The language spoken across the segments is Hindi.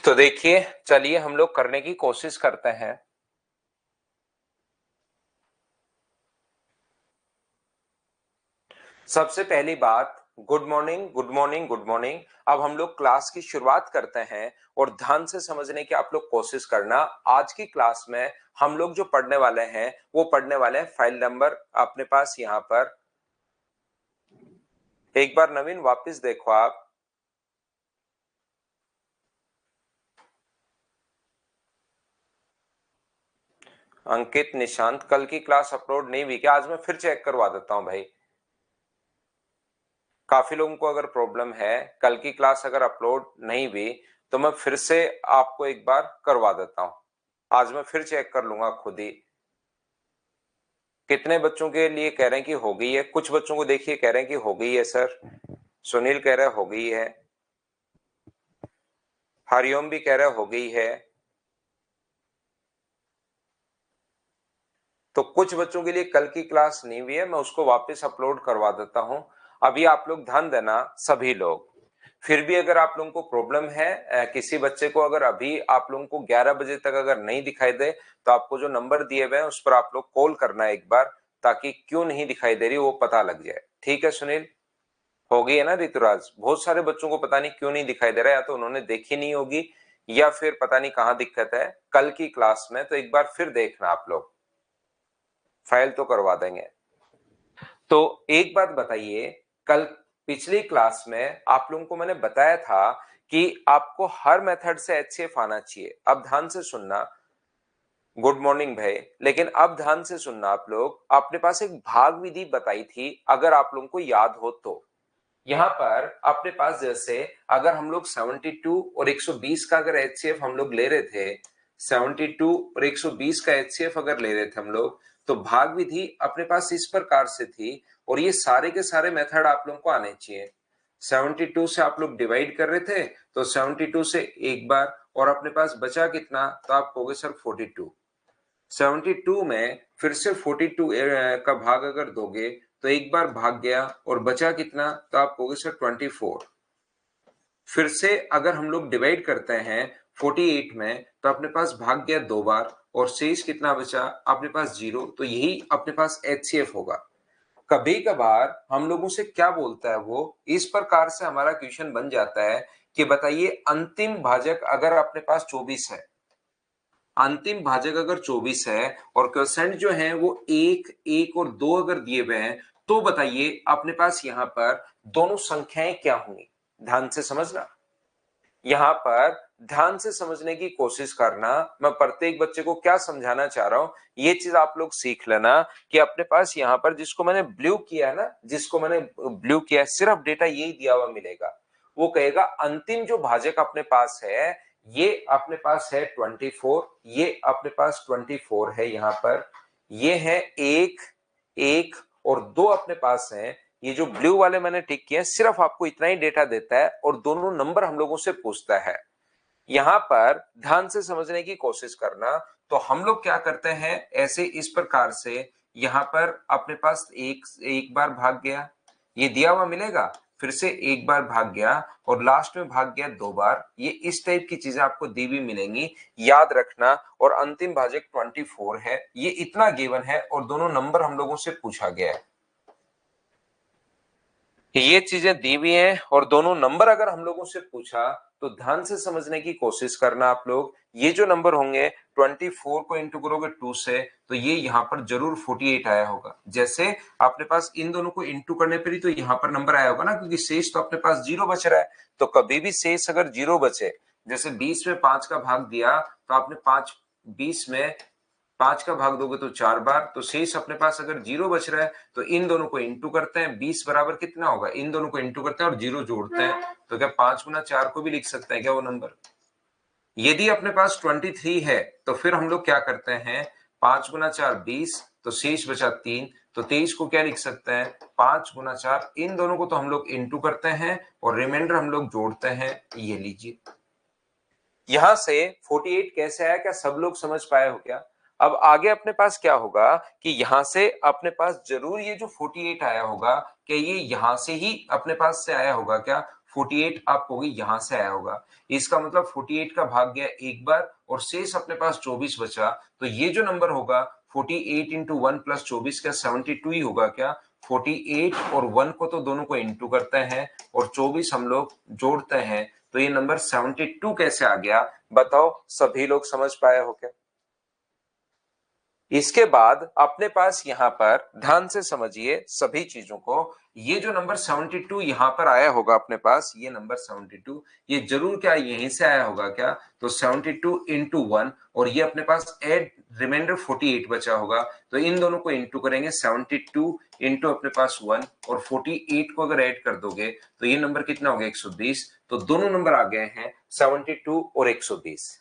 तो देखिए, चलिए हम लोग करने की कोशिश करते हैं। सबसे पहली बात, good morning good morning good morning. अब हम लोग क्लास की शुरुआत करते हैं और ध्यान से समझने की आप लोग कोशिश करना। आज की क्लास में हम लोग जो पढ़ने वाले हैं वो पढ़ने वाले हैं फाइल नंबर अपने पास यहाँ पर। एक बार नवीन वापस देखो आप। अंकित, निशांत, कल की क्लास अपलोड नहीं हुई क्या? आज मैं फिर चेक करवा देता हूं भाई। काफी लोगों को अगर प्रॉब्लम है, कल की क्लास अगर अपलोड नहीं हुई तो मैं फिर से आपको एक बार करवा देता हूं। आज मैं फिर चेक कर लूंगा खुद ही। कितने बच्चों के लिए कह रहे हैं कि हो गई है? कुछ बच्चों को देखिए कह रहे हैं कि हो गई है सर। सुनील कह रहा है हो गई है। हरिओम भी कह रहा है हो गई है। तो कुछ बच्चों के लिए कल की क्लास नहीं हुई है, मैं उसको वापस अपलोड करवा देता हूं। अभी आप लोग ध्यान देना सभी लोग। फिर भी अगर आप लोगों को प्रॉब्लम है, किसी बच्चे को अगर अभी आप लोगों को 11 बजे तक अगर नहीं दिखाई दे तो आपको जो नंबर दिए हुए हैं उस पर आप लोग कॉल करना एक बार, ताकि क्यों नहीं दिखाई दे रही वो पता लग जाए। ठीक है सुनील? हो गई है ना ऋतुराज? बहुत सारे बच्चों को पता नहीं क्यों नहीं दिखाई दे रहा है, या तो उन्होंने देखी नहीं होगी या फिर पता नहीं कहाँ दिक्कत है। कल की क्लास में तो एक बार फिर देखना आप लोग, फाइल तो करवा देंगे। तो एक बात बताइए, कल पिछली क्लास में आप लोगों को मैंने बताया था कि आपको हर मेथड से एचसीएफ आना चाहिए। अब ध्यान से सुनना। गुड मॉर्निंग भाई। लेकिन अब ध्यान से सुनना आप लोग, अपने पास एक भाग विधि बताई थी, अगर आप लोगों को याद हो तो। यहाँ पर अपने पास जैसे अगर हम लोग 72 और 120 का अगर एचसीएफ हम लोग ले रहे थे, 72 और 120 का एचसीएफ अगर ले रहे थे हम लोग, तो भाग विधि अपने पास इस प्रकार से थी। और ये सारे के सारे मेथड आप लोगों को आने चाहिए। 72 से आप लोग डिवाइड कर रहे थे तो 72 से एक बार, और अपने पास बचा कितना? तो आप कहोगे सर 42। 72 में फिर से 42 का भाग अगर दोगे तो एक बार भाग गया और बचा कितना? तो आप कहोगे सर 24। फिर से अगर हम लोग डिवाइड करते हैं 48 में तो अपने पास भाग गया दो बार और शेष कितना बचा? अपने पास 0। तो यही अपने पास एचसीएफ होगा। कभी कभार हम लोगों से क्या बोलता है वो, इस प्रकार से हमारा क्वेश्चन बन जाता है कि बताइए अंतिम भाजक अगर अपने पास 24 है, अंतिम भाजक अगर 24 है और क्वेश्चन जो है वो एक एक और दो अगर दिए हुए हैं, तो बताइए अपने पास यहां पर दोनों संख्याएं क्या होंगी? ध्यान से समझना। यहां पर ध्यान से समझने की कोशिश करना। मैं प्रत्येक बच्चे को क्या समझाना चाह रहा हूं ये चीज आप लोग सीख लेना कि अपने पास यहां पर जिसको मैंने ब्लू किया है ना, जिसको मैंने ब्लू किया है, सिर्फ डेटा यही दिया हुआ मिलेगा। वो कहेगा अंतिम जो भाजक अपने पास है ये अपने पास है 24, ये अपने पास 24 है यहाँ पर, ये है एक एक और दो अपने पास है। ये जो ब्लू वाले मैंने टिक किए सिर्फ आपको इतना ही डेटा देता है और दोनों नंबर हम लोगों से पूछता है। यहां पर ध्यान से समझने की कोशिश करना। तो हम लोग क्या करते हैं ऐसे इस प्रकार से, यहां पर अपने पास एक एक बार भाग गया, ये दिया हुआ मिलेगा, फिर से एक बार भाग गया और लास्ट में भाग गया दो बार। ये इस टाइप की चीजें आपको दी हुई मिलेंगी, याद रखना। और अंतिम भाजक 24 है, ये इतना गिवन है और दोनों नंबर हम लोगों से पूछा गया है। ये चीजें दी हुई हैं और दोनों नंबर अगर हम लोगों से पूछा तो ध्यान से समझने की कोशिश करना आप लोग। ये जो नंबर होंगे 24 को इंटू करोगे 2 से तो ये यहाँ पर जरूर 48 आया होगा। जैसे अपने पास इन दोनों को इंटू करने पर ही तो यहाँ पर नंबर आया होगा ना, क्योंकि शेष तो अपने पास 0 बच रहा है। तो कभी भी शेष अगर 0 बचे, जैसे 20 में 5 का भाग दिया तो आपने 20 में 5 का भाग दोगे तो 4 बार, तो शेष अपने पास अगर 0 बच रहा है तो इन दोनों को इंटू करते हैं। 20 बराबर कितना होगा? इन दोनों को इंटू करते हैं और 0 जोड़ते हैं। तो क्या 5 गुना 4 को भी लिख सकते हैं क्या वो नंबर? यदि अपने पास 23 है तो फिर हम लोग क्या करते हैं, 5 गुना 4 20, तो शेष बचा 3, तो 23 को क्या लिख सकते हैं? 5 गुना 4। इन दोनों को तो हम लोग इंटू करते हैं और रिमाइंडर हम लोग जोड़ते हैं। ये लीजिए, यहां से 48 कैसे आया, क्या सब लोग समझ पाए हो क्या? अब आगे अपने पास क्या होगा कि यहां से अपने पास जरूर ये जो 48 आया होगा, क्या ये यहां से ही अपने पास से आया होगा क्या? 48 आप कहोगे यहां से आया होगा, इसका मतलब 48 का भाग गया एक बार और शेष अपने पास 24 बचा, तो ये जो नंबर होगा 48 इंटू 1 प्लस 24 का 72 ही होगा क्या। 48 और 1 को तो दोनों को इंटू करते हैं और 24 हम लोग जोड़ते हैं, तो ये नंबर 72 कैसे आ गया बताओ, सभी लोग समझ पाए हो क्या। इसके बाद अपने पास यहां पर ध्यान से समझिए सभी चीजों को, ये जो नंबर 72 यहां पर आया होगा अपने पास, ये नंबर 72 ये जरूर क्या यहीं से आया होगा क्या, तो 72 इंटू 1 और ये अपने पास एड रिमाइंडर 48 बचा होगा, तो इन दोनों को इंटू करेंगे 72 इंटू अपने पास 1 और 48 को अगर ऐड कर दोगे तो ये नंबर कितना हो गया 120, तो दोनों नंबर आ गए हैं 72 और 120।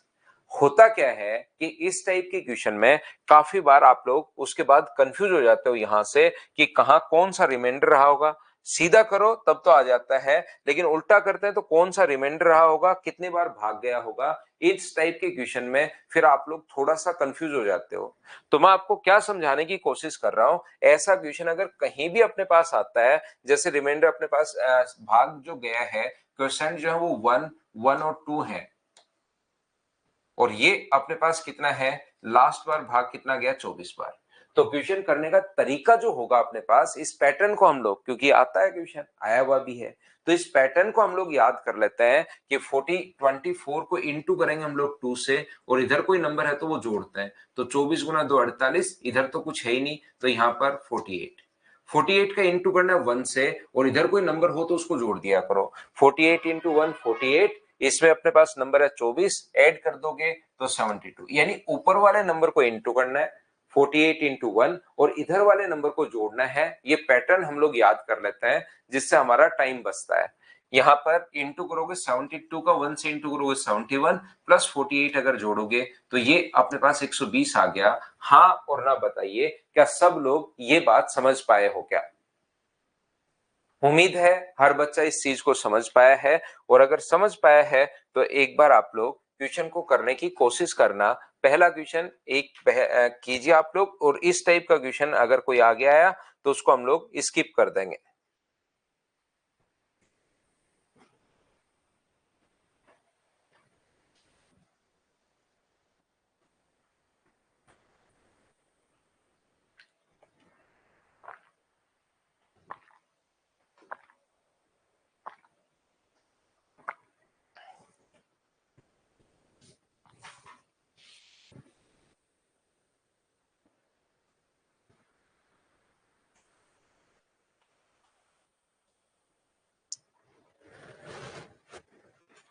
होता क्या है कि इस टाइप के क्वेश्चन में काफी बार आप लोग उसके बाद कंफ्यूज हो जाते हो यहां से कि कहां कौन सा रिमाइंडर रहा होगा, सीधा करो तब तो आ जाता है, लेकिन उल्टा करते हैं तो कौन सा रिमाइंडर रहा होगा, कितनी बार भाग गया होगा, इस टाइप के क्वेश्चन में फिर आप लोग थोड़ा सा कंफ्यूज हो जाते हो। तो मैं आपको क्या समझाने की कोशिश कर रहा हूं, ऐसा क्वेश्चन अगर कहीं भी अपने पास आता है, जैसे रिमाइंडर अपने पास भाग जो गया है, क्वेश्चन जो है वो 1 1 और 2 है और ये अपने पास कितना है, लास्ट बार भाग कितना गया 24 बार। तो क्वेश्चन करने का तरीका जो होगा अपने पास, इस पैटर्न को हम लोग, क्योंकि आता है क्वेश्चन आया हुआ भी है, तो इस पैटर्न को हम लोग याद कर लेते हैं कि 24 को इंटू करेंगे हम लोग 2 से और इधर कोई नंबर है तो वो जोड़ते हैं, तो 24 गुना 2 48, इधर तो कुछ है ही नहीं तो यहाँ पर 48 का इंटू करना है 1 से और इधर कोई नंबर हो तो उसको जोड़ दिया करो, 48 इंटू 1 48, इसमें अपने पास नंबर है 24, ऐड कर दोगे तो 72, यानी ऊपर वाले नंबर को इंटू करना है 48 इंटू 1 और इधर वाले नंबर को जोड़ना है। ये पैटर्न हम लोग याद कर लेते हैं जिससे हमारा टाइम बचता है। यहां पर इंटू करोगे 72 का 1 से इंटू करोगे 71 प्लस 48 अगर जोड़ोगे तो ये अपने पास 120 आ गया। हाँ और ना बताइए, क्या सब लोग ये बात समझ पाए हो क्या। उम्मीद है हर बच्चा इस चीज को समझ पाया है, और अगर समझ पाया है तो एक बार आप लोग क्वेश्चन को करने की कोशिश करना। पहला क्वेश्चन एक कीजिए आप लोग, और इस टाइप का क्वेश्चन अगर कोई आगे आया तो उसको हम लोग स्किप कर देंगे।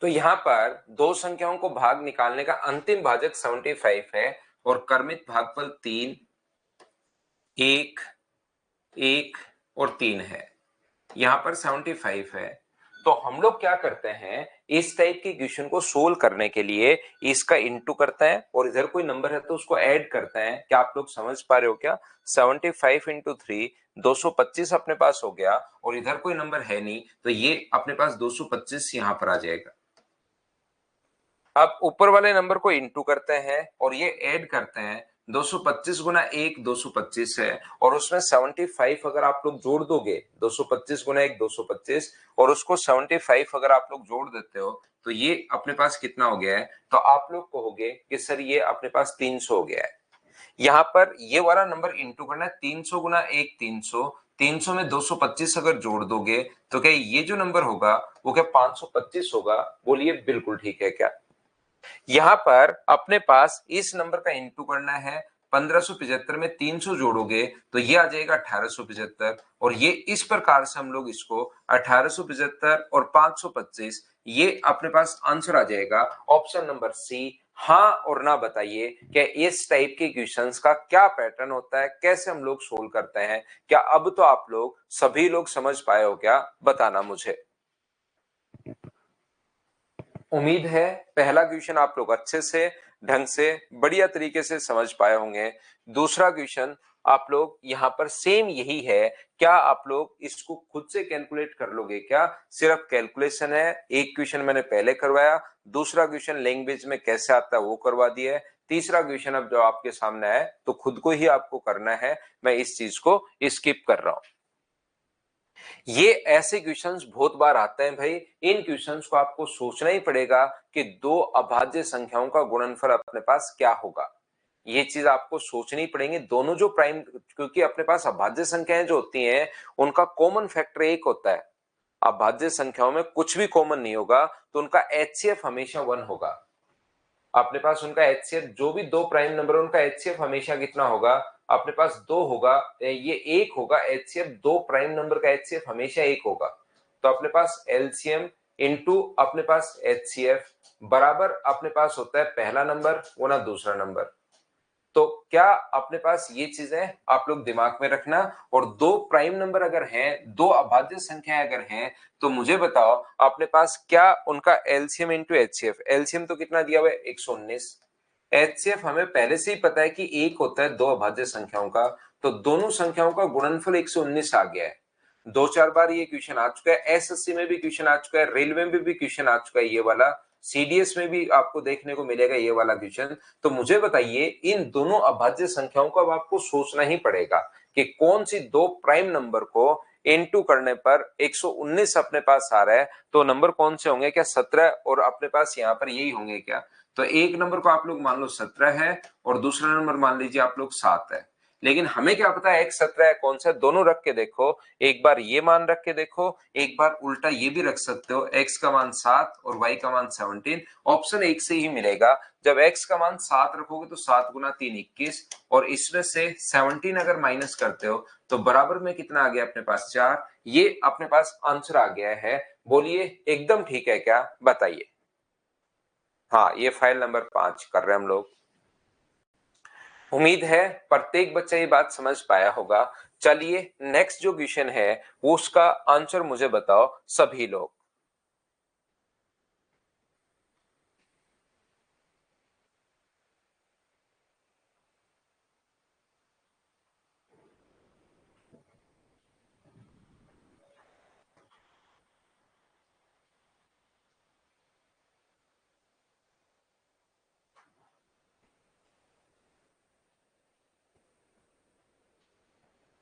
तो यहाँ पर दो संख्याओं को भाग निकालने का अंतिम भाजक 75 है और क्रमित भागफल 3 1 1 और 3 है। यहाँ पर 75 है। तो हम लोग क्या करते हैं, इस टाइप के क्वेश्चन को सोल्व करने के लिए इसका इंटू करते हैं और इधर कोई नंबर है तो उसको ऐड करते हैं। क्या आप लोग समझ पा रहे हो क्या। 75 इंटू 3 225 अपने पास हो गया और इधर कोई नंबर है नहीं तो ये अपने पास 225 यहां पर आ जाएगा। अब ऊपर वाले नंबर को इंटू करते हैं और ये ऐड करते हैं। 225 गुना 1 225 है और उसमें 75 अगर आप लोग जोड़ दोगे, 225 गुना 1 225 और उसको 75 अगर आप लोग जोड़ देते हो तो ये अपने पास कितना हो गया है, तो आप लोग कहोगे कि सर ये अपने पास 300 हो गया है। यहाँ पर ये वाला नंबर इंटू करना है, 300 गुना 1 300, 300 में 225 अगर जोड़ दोगे तो क्या ये जो नंबर होगा वो क्या 525 होगा। बोलिए बिल्कुल ठीक है क्या। यहां पर अपने पास इस नंबर का इंटू करना है, 1575 में 300 जोड़ोगे तो ये आ जाएगा 1875 और ये इस प्रकार से हम लोग इसको 1875 और 525 ये अपने पास आंसर आ जाएगा ऑप्शन नंबर सी। हाँ और ना बताइए कि इस टाइप के क्वेश्चंस का क्या पैटर्न होता है, कैसे हम लोग सोल्व करते हैं। क्या अब तो आप लोग सभी लोग समझ पाए हो क्या, बताना मुझे। उम्मीद है पहला क्वेश्चन आप लोग अच्छे से ढंग से बढ़िया तरीके से समझ पाए होंगे। दूसरा क्वेश्चन आप लोग यहाँ पर सेम यही है, क्या आप लोग इसको खुद से कैलकुलेट कर लोगे क्या। सिर्फ कैलकुलेशन है, एक क्वेश्चन मैंने पहले करवाया, दूसरा क्वेश्चन लैंग्वेज में कैसे आता है वो करवा दिया है, तीसरा क्वेश्चन अब जो आपके सामने है तो खुद को ही आपको करना है। मैं इस चीज को स्किप कर रहा हूं। ये ऐसे क्वेश्चंस बहुत बार आते हैं भाई। इन क्वेश्चंस को आपको सोचना ही पड़ेगा कि दो अभाज्य संख्याओं का गुणनफल अपने पास क्या होगा। ये चीज आपको सोचनी पड़ेगी। दोनों जो प्राइम, क्योंकि अपने पास अभाज्य संख्याएं जो होती हैं उनका कॉमन फैक्टर एक होता है। अभाज्य संख्याओं में कुछ भी कॉमन नहीं होगा, तो उनका एचसीएफ हमेशा 1 होगा। अपने पास उनका एचसीएफ, जो भी दो प्राइम नंबर उनका एचसीएफ हमेशा कितना होगा, अपने पास 2 होगा, ये 1 होगा। एचसीएफ दो प्राइम नंबर का एचसीएफ हमेशा 1 होगा। तो अपने पास एलसीएम इनटू अपने पास एचसीएफ बराबर अपने पास होता है पहला नंबर गुना दूसरा नंबर। तो क्या अपने पास ये चीजें आप लोग दिमाग में रखना। और दो प्राइम नंबर अगर हैं, दो अभाज्य संख्याएं अगर हैं, तो मुझे बताओ अपने पास क्या उनका एलसीएम इंटू एचसीएफ। एलसीएम तो कितना दिया हुआ है 119। एचसीएफ हमें पहले से ही पता है कि एक होता है दो अभाज्य संख्याओं का, तो दोनों संख्याओं का गुणनफल 119 आ गया है। 2-4 बार ये क्वेश्चन आ चुका है, एसएससी में भी क्वेश्चन आ चुका है, रेलवे में भी क्वेश्चन आ चुका है ये वाला, सीडीएस में भी आपको देखने को मिलेगा ये वाला क्वेश्चन। तो मुझे बताइए इन दोनों अभाज्य संख्याओं को अब आपको सोचना ही पड़ेगा कि कौन सी दो प्राइम नंबर को इनटू करने पर 119 अपने पास आ रहा है। तो नंबर कौन से होंगे, क्या 17 और अपने पास यहाँ पर यही होंगे क्या। तो एक नंबर को आप लोग मान लो 17 है और दूसरा नंबर मान लीजिए आप लोग 7 है। लेकिन हमें क्या पता है x 17 है कौन सा, दोनों रख के देखो। एक बार ये मान रख के देखो, एक बार उल्टा ये भी रख सकते हो, x का मान 7 और y का मान 17। ऑप्शन एक से ही मिलेगा। जब x का मान 7 रखोगे तो 7 गुना 3 21, और इसमें से 17 अगर माइनस करते हो तो बराबर में कितना आ गया अपने पास 4। ये अपने पास आंसर आ गया है। बोलिए एकदम ठीक है क्या, बताइए। हाँ, ये फाइल नंबर 5 कर रहे हैं हम लोग। उम्मीद है प्रत्येक बच्चा ये बात समझ पाया होगा। चलिए नेक्स्ट जो क्वेश्चन है वो उसका आंसर मुझे बताओ सभी लोग।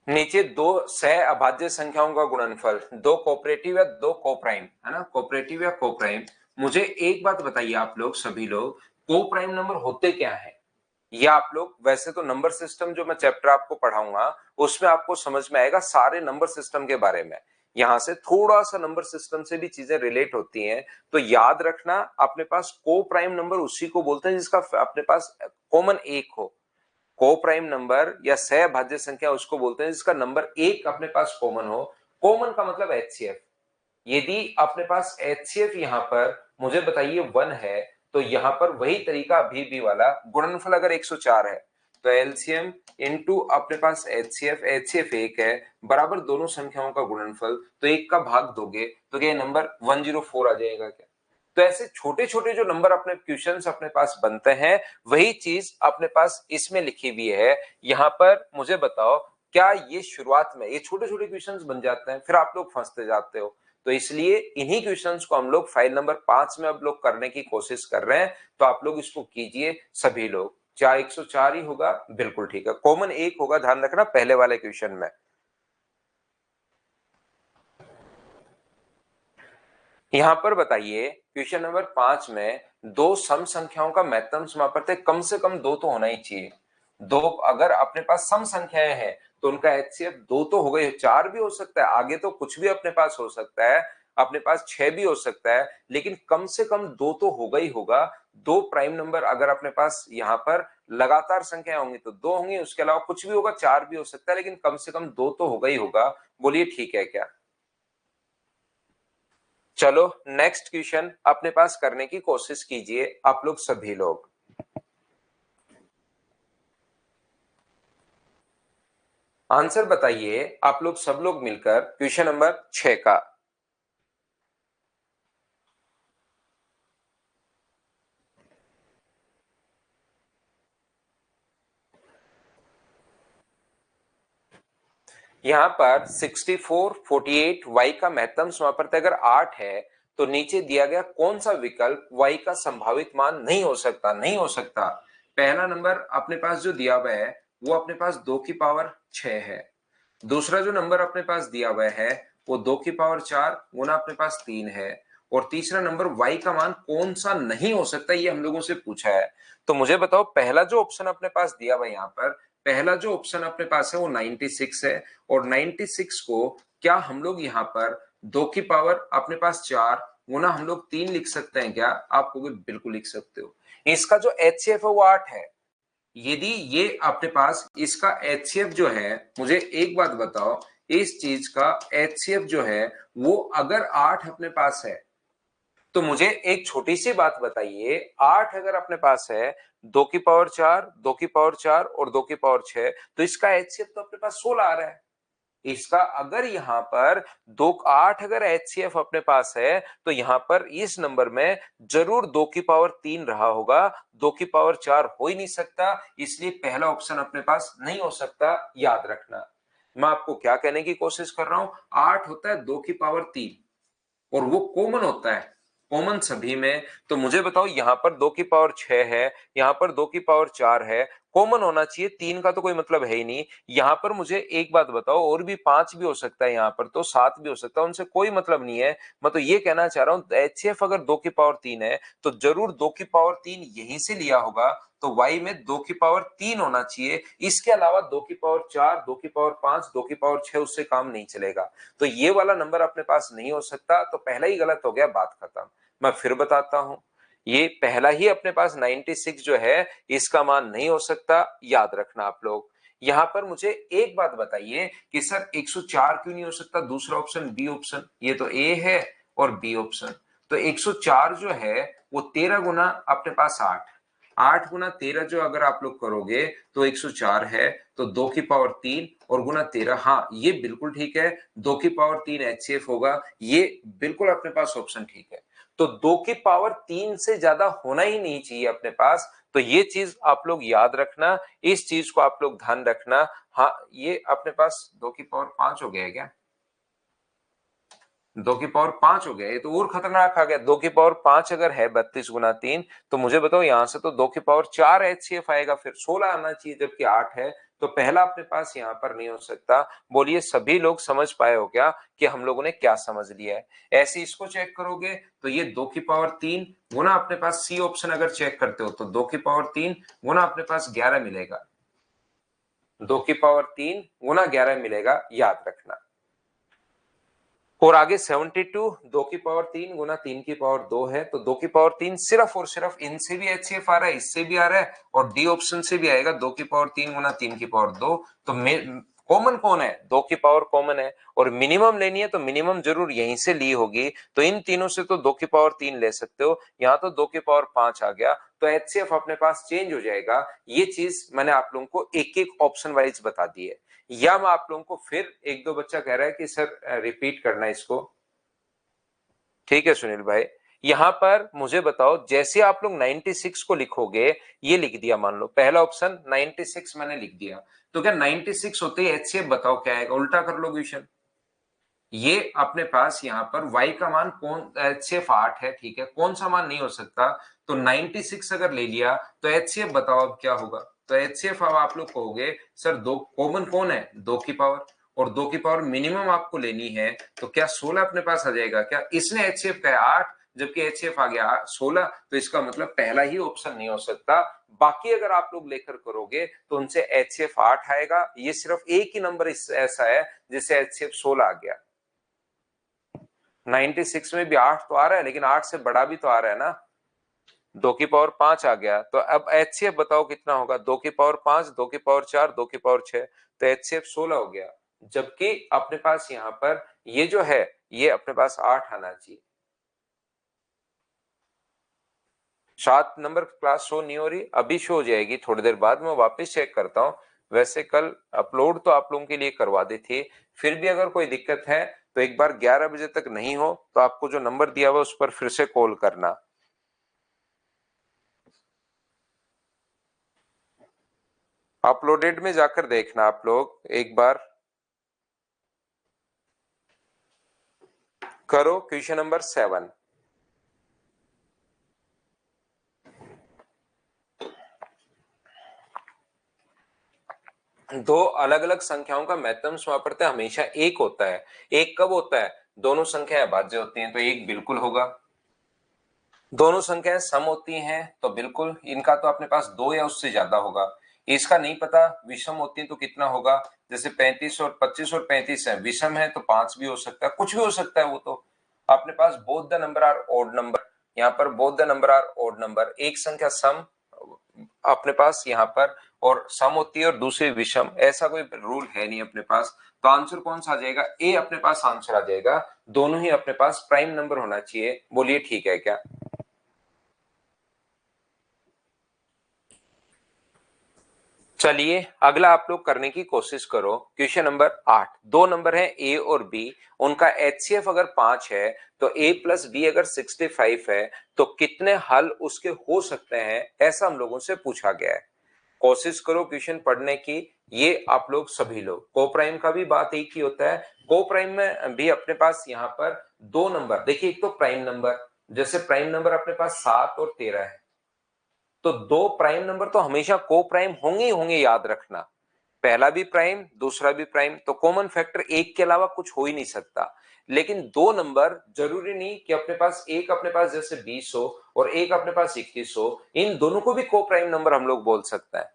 नीचे दो सह अभाज्य संख्याओं का गुणनफल, दो कोऑपरेटिव या दो कोप्राइम, है ना, कोऑपरेटिव या कोप्राइम। मुझे एक बात बताइए आप लोग सभी लोग, कोप्राइम नंबर होते क्या है। या आप लोग वैसे तो नंबर सिस्टम जो मैं चैप्टर आपको पढ़ाऊंगा उसमें आपको समझ में आएगा सारे नंबर सिस्टम के बारे में। यहां से थोड़ा सा नंबर सिस्टम से भी चीजें रिलेट होती हैं। तो याद रखना अपने पास को प्राइम नंबर उसी को बोलते हैं जिसका अपने पास कॉमन एक हो। को प्राइम नंबर या सहभाज्य संख्या उसको बोलते हैं जिसका नंबर एक अपने पास कॉमन हो। कॉमन का मतलब एचसीएफ। यदि अपने पास एचसीएफ यहाँ पर मुझे बताइए 1 है, तो यहाँ पर वही तरीका अभी भी वाला, गुणनफल अगर 104 है तो एलसीएम इनटू अपने पास एचसीएफ, एचसीएफ 1 है बराबर दोनों संख्याओं का गुणनफल, तो एक का भाग दोगे तो क्या नंबर 104 आ जाएगा क्या। तो ऐसे छोटे छोटे जो नंबर अपने क्वेश्चंस अपने पास बनते हैं वही चीज अपने पास इसमें लिखी हुई है। यहाँ पर मुझे बताओ क्या ये शुरुआत में ये छोटे छोटे क्वेश्चंस बन जाते हैं, फिर आप लोग फंसते जाते हो। तो इसलिए इन्हीं क्वेश्चंस को हम लोग फाइल नंबर 5 में अब लोग करने की कोशिश कर रहे हैं। तो आप लोग इसको कीजिए सभी लोग। क्या 104 ही होगा, बिल्कुल ठीक है, कॉमन एक होगा, ध्यान रखना पहले वाले क्वेश्चन में। यहां पर बताइए क्वेश्चन नंबर 5 में दो सम संख्याओं का महत्तम समापन कम से कम दो तो होना ही चाहिए। दो अगर अपने पास सम संख्याएं हैं तो उनका एचसीएफ दो तो हो गई, चार भी हो सकता है, आगे तो कुछ भी अपने पास हो सकता है, अपने पास 6 भी हो सकता है, लेकिन कम से कम दो तो होगा ही होगा। दो प्राइम नंबर अगर अपने पास यहाँ पर लगातार संख्या होंगी तो दो होंगी, उसके अलावा कुछ भी होगा, चार भी हो सकता है, लेकिन कम से कम दो तो होगा ही होगा। बोलिए ठीक है क्या। चलो नेक्स्ट क्वेश्चन अपने पास करने की कोशिश कीजिए आप लोग सभी लोग। आंसर बताइए आप लोग सब लोग मिलकर क्वेश्चन नंबर 6 का। यहां पर 64, 48 y का महत्तम समापवर्त अगर 8 है तो नीचे दिया गया कौन सा विकल्प y का संभावित मान नहीं हो सकता, नहीं हो सकता। पहला नंबर अपने पास जो दिया हुआ है वो अपने पास 2 की पावर 6 है। दूसरा जो नंबर अपने पास दिया हुआ है वो 2 की पावर 4 गुना अपने पास 3 है। और तीसरा नंबर y का मान कौन सा नहीं हो सकता, ये हम लोगों से पूछा है। तो मुझे बताओ, पहला जो ऑप्शन अपने पास दिया हुआ यहाँ पर, पहला जो ऑप्शन अपने पास है वो 96 है। और 96 को क्या हम लोग यहाँ पर 2 की पावर अपने पास 4 गुना हम लोग 3 लिख सकते हैं क्या? आप कहोगे बिल्कुल लिख सकते हो। इसका जो HCF है वो 8 है। यदि ये आपके पास इसका HCF जो है, मुझे एक बात बताओ, इस चीज का HCF जो है वो अगर 8 अपने पास है, तो मुझे एक छोटी सी बात बताइए, 8 अगर अपने पास है, 2 की पावर 4, 2 की पावर 4 और 2 की पावर 6, तो इसका HCF तो अपने पास 16 आ रहा है। इसका अगर यहां पर 8 अगर HCF अपने पास है, तो यहां पर इस नंबर में जरूर 2 की पावर 3 रहा होगा, 2 की पावर 4 हो ही नहीं सकता, इसलिए पहला ऑप्शन अपने पास नहीं हो सकता, याद रखना। मैं आपको क्या कहने की कोशिश कर रहा हूं, 8 होता है 2 की पावर 3 और वो कॉमन होता है, कॉमन सभी में। तो मुझे बताओ, यहां पर 2 की पावर 6 है, यहां पर 2 की पावर 4 है, कॉमन होना चाहिए, 3 का तो कोई मतलब है ही नहीं। यहां पर मुझे एक बात बताओ, और भी 5 भी हो सकता है, यहां पर तो 7 भी हो सकता है, उनसे कोई मतलब नहीं है। मैं तो ये कहना चाह रहा हूं, HCF अगर 2 की पावर 3 है, तो जरूर 2 की पावर 3 यहीं से लिया होगा, तो y में 2 की पावर 3 होना चाहिए। इसके अलावा 2 की पावर 4, 2 की पावर 5, 2 की पावर 6, उससे काम नहीं चलेगा। तो ये वाला नंबर अपने पास नहीं हो सकता, तो पहला ही गलत हो गया, बात खत्म। मैं फिर बताता हूं, ये पहला ही अपने पास 96 जो है, इसका मान नहीं हो सकता, याद रखना आप लोग। यहां पर मुझे एक बात बताइए कि सर 104 क्यों नहीं हो सकता? दूसरा ऑप्शन, बी ऑप्शन, ये तो ए है और बी ऑप्शन। तो 104 जो है वो 13 गुना अपने पास 8, 8 गुना 13 जो अगर आप लोग करोगे तो 104 है। तो 2 की पावर 3 और गुना 13, हाँ ये बिल्कुल ठीक है, 2 की पावर 3 HCF होगा, ये बिल्कुल अपने पास ऑप्शन ठीक है। तो 2 की पावर 3 से ज्यादा होना ही नहीं चाहिए अपने पास, तो ये चीज आप लोग याद रखना, इस चीज को आप लोग ध्यान रखना। हाँ, ये अपने पास 2 की पावर 5 हो गया है क्या? 2 की पावर 5 हो गया, ये तो और खतरनाक आ गया। 2 की पावर 5 अगर है 32 गुना 3, तो मुझे बताओ यहां से तो 2 की पावर 4 HCF आएगा, फिर 16 आना चाहिए, जबकि 8 है। तो पहला अपने पास यहां पर नहीं हो सकता। बोलिए सभी लोग समझ पाए हो क्या कि हम लोगों ने क्या समझ लिया है? ऐसे इसको चेक करोगे तो ये 2 की पावर 3 गुना अपने पास सी ऑप्शन अगर चेक करते हो, तो 2 की पावर 3 गुना अपने पास 11 मिलेगा, 2 की पावर 3 गुना 11 मिलेगा, याद रखना। और आगे 72, 2 की पावर 3 गुना 3 की पावर 2 है, तो 2 की पावर 3 सिर्फ और सिर्फ इनसे भी HCF आ रहा है, इससे भी आ रहा है, और डी ऑप्शन से भी आएगा, 2 की पावर 3 गुना 3 की पावर 2। तो कॉमन कौन है? 2 की पावर कॉमन है, और मिनिमम लेनी है तो मिनिमम जरूर यहीं से ली होगी, तो इन तीनों से तो 2 की पावर 3 ले सकते हो, यहाँ तो 2 की पावर 5 आ गया, तो HCF अपने पास चेंज हो जाएगा। ये चीज मैंने आप लोगों को एक एक ऑप्शन वाइज बता दी है। या मैं आप लोगों को फिर, एक दो बच्चा कह रहा है कि सर रिपीट करना इसको, ठीक है सुनील भाई। यहां पर मुझे बताओ, जैसे आप लोग 96 को लिखोगे, ये लिख दिया, मान लो पहला ऑप्शन 96 मैंने लिख दिया, तो क्या 96 होते ही HCF बताओ क्या आएगा? उल्टा कर लो क्वेश्चन। ये अपने पास यहाँ पर y का मान कौन, HCF 8 है, ठीक है, कौन सा मान नहीं हो सकता? तो 96 अगर ले लिया तो HCF बताओ अब क्या होगा? तो HCF अब आप लोग कहोगे सर दो कॉमन कौन है? 2 की पावर, और 2 की पावर मिनिमम आपको लेनी है, तो क्या 16 अपने पास आ जाएगा क्या? इसने HCF का है 8, जबकि HCF आ गया 16, तो इसका मतलब पहला ही ऑप्शन नहीं हो सकता। बाकी अगर आप लोग लेकर करोगे तो उनसे HCF 8 आएगा, ये सिर्फ एक ही नंबर ऐसा है जिससे HCF 16 आ गया। 96 में भी 8 तो आ रहा है, लेकिन 8 से बड़ा भी तो आ रहा है ना, 2 की पावर 5 आ गया, तो अब HCF बताओ कितना होगा? 2 की पावर 5, 2 की पावर 4, 2 की पावर 6, तो HCF 16 हो गया, जबकि अपने पास यहाँ पर ये जो है, ये अपने पास 8 आना चाहिए। 7 नंबर क्लास शो नहीं हो रही, अभी शो हो जाएगी थोड़ी देर बाद, मैं वापस चेक करता हूँ। वैसे कल अपलोड तो आप लोगों के लिए करवा दी थी, फिर भी अगर कोई दिक्कत है तो एक बार 11 बजे तक नहीं हो तो आपको जो नंबर दिया हुआ उस पर फिर से कॉल करना। अपलोडेड में जाकर देखना आप लोग एक बार, करो क्वेश्चन नंबर 7। दो अलग अलग संख्याओं का महत्तम समापवर्त हमेशा एक होता है। एक कब होता है? दोनों संख्याएं भाज्य होती हैं तो एक बिल्कुल होगा। दोनों संख्याएं सम होती हैं तो बिल्कुल, इनका तो अपने पास दो या उससे ज्यादा होगा। इसका नहीं पता, विषम होती है तो कितना होगा? जैसे 35 और 25 और 35 है, विषम है तो 5 भी हो सकता है, कुछ भी हो सकता है। वो तो अपने पास both the number are odd number, यहाँ पर both the number are odd number. एक संख्या सम अपने पास यहाँ पर और सम होती है और दूसरी विषम, ऐसा कोई रूल है नहीं अपने पास। तो आंसर कौन सा आ जाएगा? ए अपने पास आंसर आ जाएगा। दोनों ही अपने पास प्राइम नंबर होना चाहिए। बोलिए ठीक है क्या? चलिए अगला आप लोग करने की कोशिश करो। क्वेश्चन नंबर 8, दो नंबर है ए और बी, उनका एचसीएफ अगर 5 है तो ए प्लस बी अगर 65 है तो कितने हल उसके हो सकते हैं, ऐसा हम लोगों से पूछा गया है। कोशिश करो क्वेश्चन पढ़ने की। ये आप लोग सभी लोग, कोप्राइम का भी बात एक ही होता है। कोप्राइम में भी अपने पास यहाँ पर दो नंबर देखिए, एक तो प्राइम नंबर, जैसे प्राइम नंबर अपने पास 7 और 13 है, तो दो प्राइम नंबर तो हमेशा को प्राइम होंगे ही होंगे, याद रखना। पहला भी प्राइम दूसरा भी प्राइम, तो कॉमन फैक्टर एक के अलावा कुछ हो ही नहीं सकता। लेकिन दो नंबर जरूरी नहीं कि अपने पास, एक अपने पास जैसे 20 हो और एक अपने पास 21 हो, इन दोनों को भी को प्राइम नंबर हम लोग बोल सकते हैं।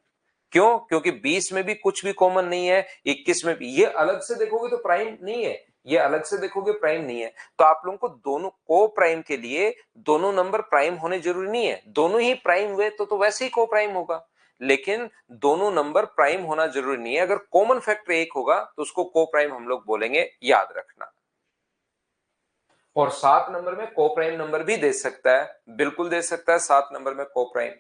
क्यों? क्योंकि 20 में भी कुछ भी कॉमन नहीं है, 21 में भी। ये अलग से देखोगे तो प्राइम नहीं है, ये अलग से देखोगे प्राइम नहीं है। तो आप लोगों को दोनों को प्राइम के लिए दोनों नंबर प्राइम होने जरूरी नहीं है। दोनों ही प्राइम हुए तो वैसे ही को प्राइम होगा। लेकिन दोनों नंबर प्राइम होना जरूरी नहीं है। अगर कॉमन फैक्टर एक होगा तो उसको को प्राइम हम लोग बोलेंगे, याद रखना। और 7 नंबर में को प्राइम नंबर भी दे सकता है, बिल्कुल दे सकता है 7 नंबर में को प्राइम।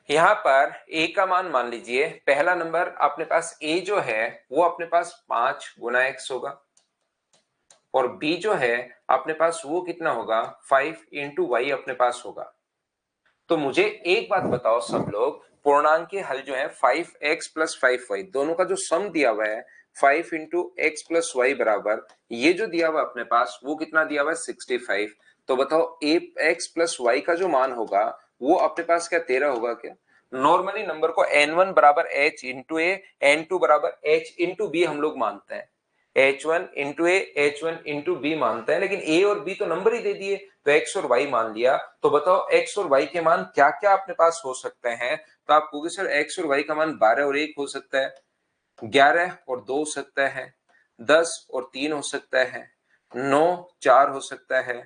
यहां पर ए का मान लीजिए, पहला नंबर अपने पास ए जो है वो अपने पास 5 गुना एक्स होगा, और बी जो है अपने पास वो कितना होगा? 5 इंटू वाई अपने पास होगा। तो मुझे एक बात बताओ सब लोग, पूर्णांक के हल जो है 5x प्लस 5y, दोनों का जो सम दिया हुआ है 5 इंटू एक्स प्लस वाई बराबर, ये जो दिया हुआ अपने पास वो कितना दिया हुआ है? 65। तो बताओ ए एक्स प्लस वाई का जो मान होगा वो अपने पास क्या 13 होगा क्या? नॉर्मली नंबर को n1 बराबर h इंटू ए, n2 बराबर h इंटू बी हम लोग मानते हैं। h1 इंटू ए, h1 इंटू बी मानते हैं, लेकिन a और b तो नंबर ही दे दिए तो x और y मान लिया। तो बताओ x और y के मान क्या क्या अपने पास हो सकते हैं? तो आप कहोगे सर x और y का मान 12 और 1 हो सकता है, 11 और 2 हो सकता है, 10 और 3 हो सकता है, 9 4 हो सकता है,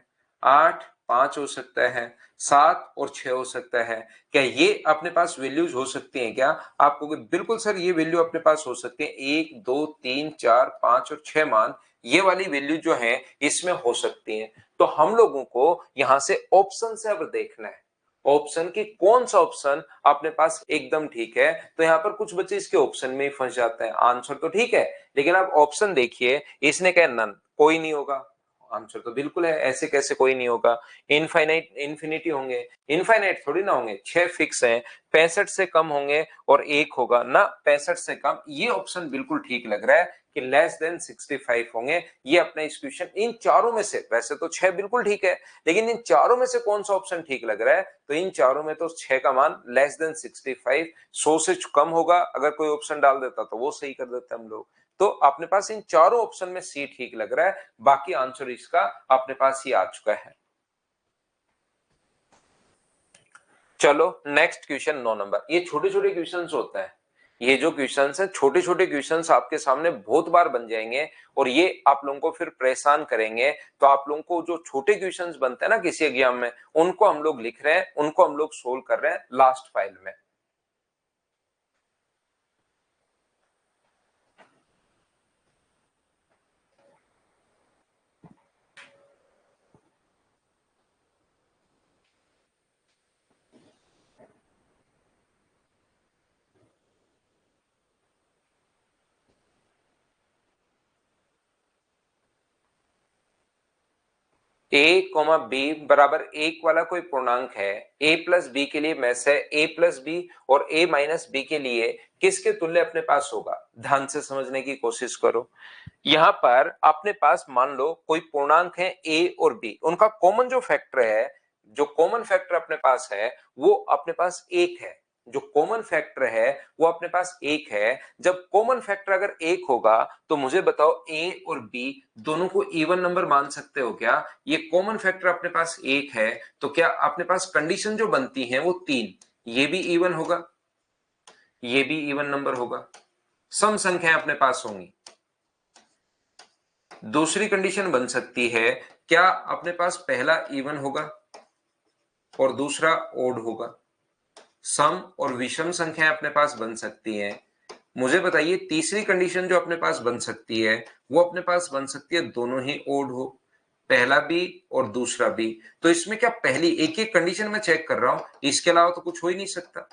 8 5 हो सकता है, 7 और 6 हो सकता है। क्या ये अपने पास वैल्यूज हो सकती हैं क्या? आप कहोगे बिल्कुल सर ये वैल्यू अपने पास हो सकते हैं, 1 2 3 4 5 और 6 मान, ये वाली वैल्यू जो है इसमें हो सकती हैं। तो हम लोगों को यहां से ऑप्शन से अब देखना है, ऑप्शन की कौन सा ऑप्शन अपने पास एकदम ठीक है। तो यहाँ पर कुछ बच्चे इसके ऑप्शन में ही फंस जाते हैं। आंसर तो ठीक है लेकिन आप ऑप्शन देखिए, इसने कहा नन, कोई नहीं होगा। आंसर तो बिल्कुल है, ऐसे कैसे कोई नहीं होगा? इनफाइनाइट इन्फिनिटी होंगे, इनफाइनाइट थोड़ी ना होंगे, 6 फिक्स हैं, 65 से कम होंगे और एक होगा ना, 65 से कम। ये ऑप्शन बिल्कुल ठीक लग रहा है कि लेस देन 65 होंगे। ये अपना इस क्वेश्चन इन चारों में से, वैसे तो 6 बिल्कुल ठीक है लेकिन इन चारों में से कौन सा ऑप्शन ठीक लग रहा है? तो इन चारों में तो 6 का मान लेस देन 65, 100 से कम होगा। अगर कोई ऑप्शन डाल देता तो वो सही कर देते हम लोग। तो अपने पास इन चारों ऑप्शन में सी ठीक लग रहा है, बाकी आंसर इसका अपने पास ही आ चुका है। चलो नेक्स्ट क्वेश्चन 9 नंबर। ये छोटे छोटे क्वेश्चन होते हैं, ये जो क्वेश्चन है छोटे छोटे क्वेश्चन आपके सामने बहुत बार बन जाएंगे और ये आप लोगों को फिर परेशान करेंगे। तो आप लोगों को जो छोटे क्वेश्चंस बनते हैं ना किसी एग्जाम में, उनको हम लोग लिख रहे हैं, उनको हम लोग सोल्व कर रहे हैं लास्ट फाइल में। ए कोमा बी बराबर एक वाला कोई पूर्णांक है, ए प्लस बी के लिए मैं से ए प्लस बी और ए माइनस बी के लिए किसके तुल्य अपने पास होगा? ध्यान से समझने की कोशिश करो। यहां पर अपने पास मान लो कोई पूर्णांक है ए और बी, उनका कॉमन जो फैक्टर है जो कॉमन फैक्टर अपने पास है वो अपने पास एक है, जो कॉमन फैक्टर है वो अपने पास एक है। जब कॉमन फैक्टर अगर एक होगा तो मुझे बताओ ए और बी दोनों को इवन नंबर मान सकते हो क्या? ये कॉमन फैक्टर अपने पास एक है तो क्या अपने पास कंडीशन जो बनती है वो तीन, ये भी इवन होगा, ये भी इवन नंबर होगा, सम संख्याएं अपने पास होंगी। दूसरी कंडीशन बन सकती है, क्या अपने पास पहला इवन होगा और दूसरा ओड होगा, सम और विषम संख्याएं अपने पास बन सकती हैं। मुझे बताइए तीसरी कंडीशन जो अपने पास बन सकती है वो अपने पास बन सकती है दोनों ही ओड हो, पहला भी और दूसरा भी। तो इसमें क्या पहली एक एक कंडीशन में चेक कर रहा हूं, इसके अलावा तो कुछ हो ही नहीं सकता।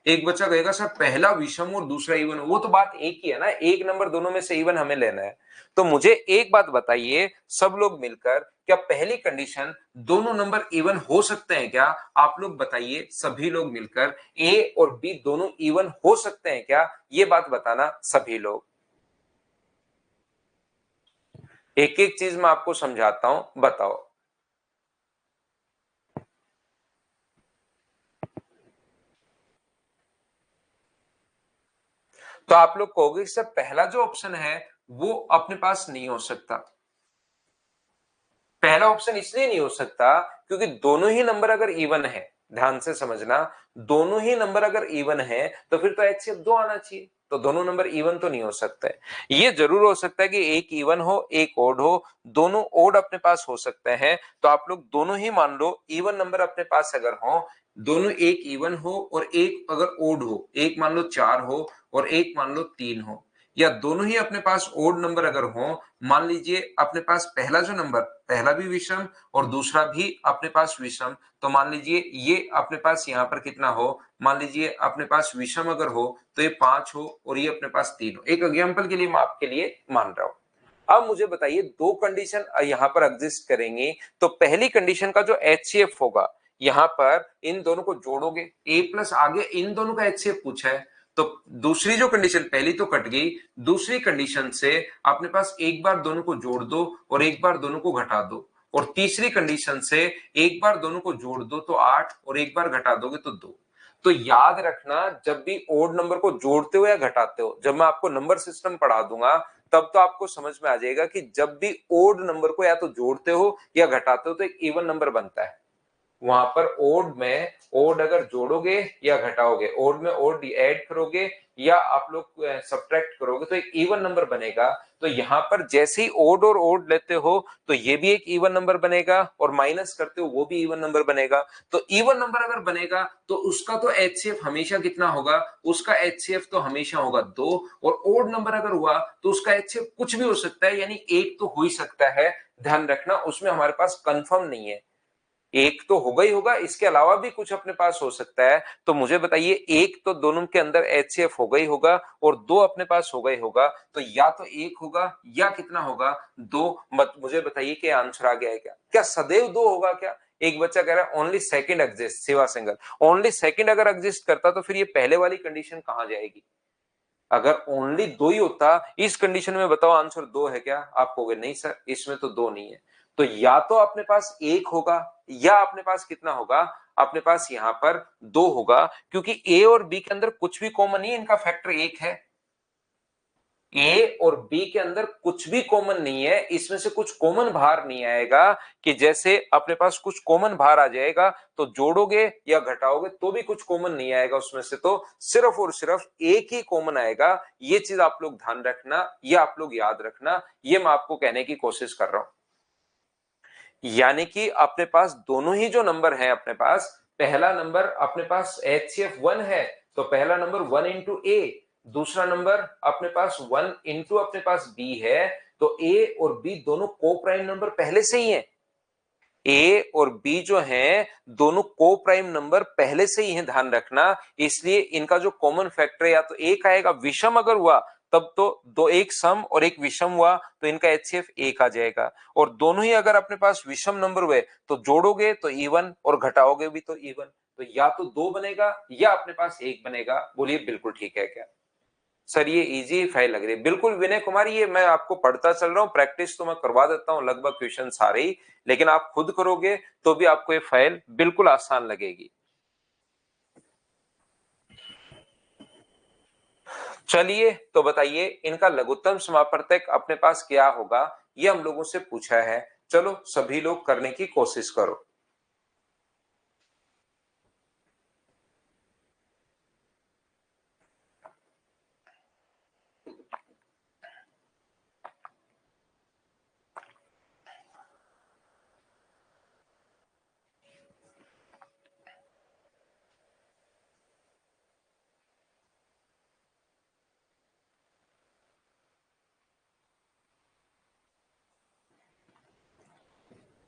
एक बच्चा कहेगा सर पहला विषम और दूसरा इवन, वो तो बात एक ही है ना, एक नंबर दोनों में से इवन हमें लेना है। तो मुझे एक बात बताइए सब लोग मिलकर, क्या पहली कंडीशन दोनों नंबर इवन हो सकते हैं क्या? आप लोग बताइए सभी लोग मिलकर, ए और बी दोनों इवन हो सकते हैं क्या? ये बात बताना सभी लोग। एक एक चीज मैं आपको समझाता हूं, बताओ। तो आप लोग कहोगे सर पहला जो ऑप्शन है वो अपने पास नहीं हो सकता। पहला ऑप्शन इसलिए नहीं हो सकता क्योंकि दोनों ही नंबर अगर इवन है, ध्यान से समझना, दोनों ही नंबर अगर इवन है तो फिर तो HCF 2 आना चाहिए, तो दोनों नंबर इवन तो नहीं हो सकते। ये जरूर हो सकता है कि एक इवन हो एक ओड हो, दोनों ओड अपने पास हो सकते हैं। तो आप लोग दोनों ही मान लो इवन नंबर अपने पास अगर हो, दोनों एक इवन हो और एक अगर ओड हो, एक मान लो 4 हो और एक मान लो 3 हो, या दोनों ही अपने पास ओड नंबर अगर हो, मान लीजिए अपने पास पहला जो नंबर, पहला भी विषम और दूसरा भी अपने पास विषम, तो मान लीजिए ये अपने पास यहाँ पर कितना हो, मान लीजिए अपने पास विषम अगर हो तो ये 5 हो और ये अपने पास 3 हो। एक एग्जाम्पल के लिए मैं आपके लिए मान रहा हूं। अब मुझे बताइए दो कंडीशन यहाँ पर एग्जिस्ट करेंगी, तो पहली कंडीशन का जो HCF होगा, यहाँ पर इन दोनों को जोड़ोगे, ए प्लस आगे इन दोनों का HCF पूछा है, तो दूसरी जो कंडीशन, पहली तो कट गई, दूसरी कंडीशन से अपने पास एक बार दोनों को जोड़ दो और एक बार दोनों को घटा दो, और तीसरी कंडीशन से एक बार दोनों को जोड़ दो तो 8 और एक बार घटा दोगे तो 2। तो याद रखना जब भी ओड नंबर को जोड़ते हो या घटाते हो, जब मैं आपको नंबर सिस्टम पढ़ा दूंगा तब तो आपको समझ में आ जाएगा कि जब भी ओड नंबर को या तो जोड़ते हो या घटाते हो तो एक इवन नंबर बनता है। वहां पर ओड में ओड अगर जोड़ोगे या घटाओगे, ओड में ओड ऐड करोगे या आप लोग सब्ट्रैक्ट करोगे तो एक इवन नंबर बनेगा। तो यहाँ पर जैसे ही ओड और ओड लेते हो तो ये भी एक इवन नंबर बनेगा और माइनस करते हो वो भी इवन नंबर बनेगा। तो इवन नंबर अगर बनेगा तो उसका तो HCF हमेशा कितना होगा, उसका HCF तो हमेशा होगा 2, और ओड नंबर अगर हुआ तो उसका HCF कुछ भी हो सकता है, यानी एक तो हो ही सकता है। ध्यान रखना उसमें हमारे पास कंफर्म नहीं है, एक तो होगा ही होगा, इसके अलावा भी कुछ अपने पास हो सकता है। तो मुझे बताइए एक तो दोनों के अंदर HCF होगा ही होगा और दो अपने पास होगा ही होगा, तो या तो एक होगा या कितना होगा, दो। मत मुझे बताइए कि आंसर आ गया है क्या? क्या सदैव दो होगा क्या? एक बच्चा कह रहा है ओनली सेकंड एग्जिस्ट, सिवा सिंगल, ओनली सेकंड अगर एग्जिस्ट करता तो फिर ये पहले वाली कंडीशन कहां जाएगी? अगर ओनली दो ही होता इस कंडीशन में, बताओ आंसर दो है क्या? आप कहोगे नहीं सर इसमें तो दो नहीं है। तो या तो अपने पास एक होगा या अपने पास कितना होगा, अपने पास यहां पर दो होगा, क्योंकि ए और बी के अंदर कुछ भी कॉमन नहीं है, इनका फैक्टर एक है। ए और बी के अंदर कुछ भी कॉमन नहीं है, इसमें से कुछ कॉमन बाहर नहीं आएगा कि जैसे अपने पास कुछ कॉमन बाहर आ जाएगा तो जोड़ोगे या घटाओगे तो भी कुछ कॉमन नहीं आएगा उसमें से, तो सिर्फ और सिर्फ एक ही कॉमन आएगा। ये चीज आप लोग ध्यान रखना, ये आप लोग याद रखना, ये मैं आपको कहने की कोशिश कर रहा हूं। यानी कि अपने पास दोनों ही जो नंबर है, अपने पास पहला नंबर अपने पास HCF 1 है तो पहला नंबर 1 इंटू ए, दूसरा नंबर अपने पास 1 इंटू अपने पास बी है, तो ए और बी दोनों को प्राइम नंबर पहले से ही है। ए और बी जो हैं दोनों को प्राइम नंबर पहले से ही है, ध्यान रखना। इसलिए इनका जो कॉमन फैक्टर या तो एक आएगा, विषम अगर हुआ तब तो दो, एक सम और एक विषम हुआ तो इनका HCF एक आ जाएगा, और दोनों ही अगर अपने पास विषम नंबर हुए तो जोड़ोगे तो इवन और घटाओगे भी तो इवन, तो या तो दो बनेगा या अपने पास एक बनेगा। बोलिए बिल्कुल ठीक है क्या? सर ये इजी फाइल लग रही है। बिल्कुल विनय कुमार, ये मैं आपको पढ़ता चल रहा हूँ, प्रैक्टिस तो मैं करवा देता हूँ लगभग क्वेश्चन सारे ही, लेकिन आप खुद करोगे तो भी आपको ये फाइल बिल्कुल आसान लगेगी। चलिए तो बताइए इनका लघुत्तम समापवर्तक अपने पास क्या होगा, ये हम लोगों से पूछा है। चलो सभी लोग करने की कोशिश करो।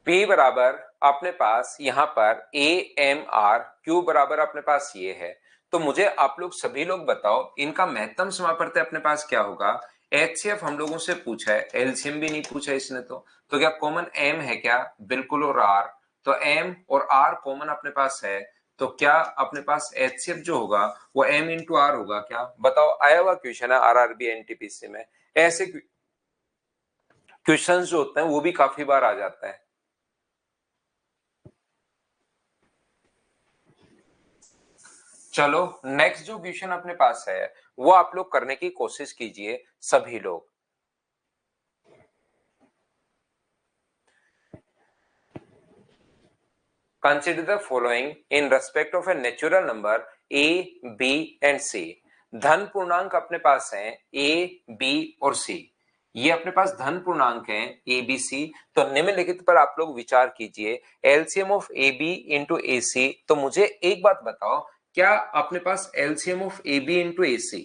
P बराबर अपने पास यहाँ पर AMR, Q बराबर अपने पास ये है। तो मुझे आप लोग सभी लोग बताओ इनका महत्तम समापवर्तक अपने पास क्या होगा। HCF हम लोगों से पूछा है, एलसीएम भी नहीं पूछा इसने। तो क्या कॉमन M है क्या? बिल्कुल। और R, तो M और R कॉमन अपने पास है, तो क्या अपने पास HCF जो होगा वो M इंटू R होगा क्या? बताओ, आया हुआ क्वेश्चन है RRB NTPC में। ऐसे क्वेश्चन जो होते हैं वो भी काफी बार आ जाता है। चलो नेक्स्ट जो क्वेश्चन अपने पास है वो आप लोग करने की कोशिश कीजिए सभी लोग। Consider the following in respect of a natural number a, b and c. धन पूर्णांक अपने पास है ए, बी और सी। ये अपने पास धन पूर्णांक हैं ए, बी, सी। तो निम्नलिखित पर आप लोग विचार कीजिए। LCM of A b into a c. तो मुझे एक बात बताओ, क्या अपने पास LCM of A b into a c,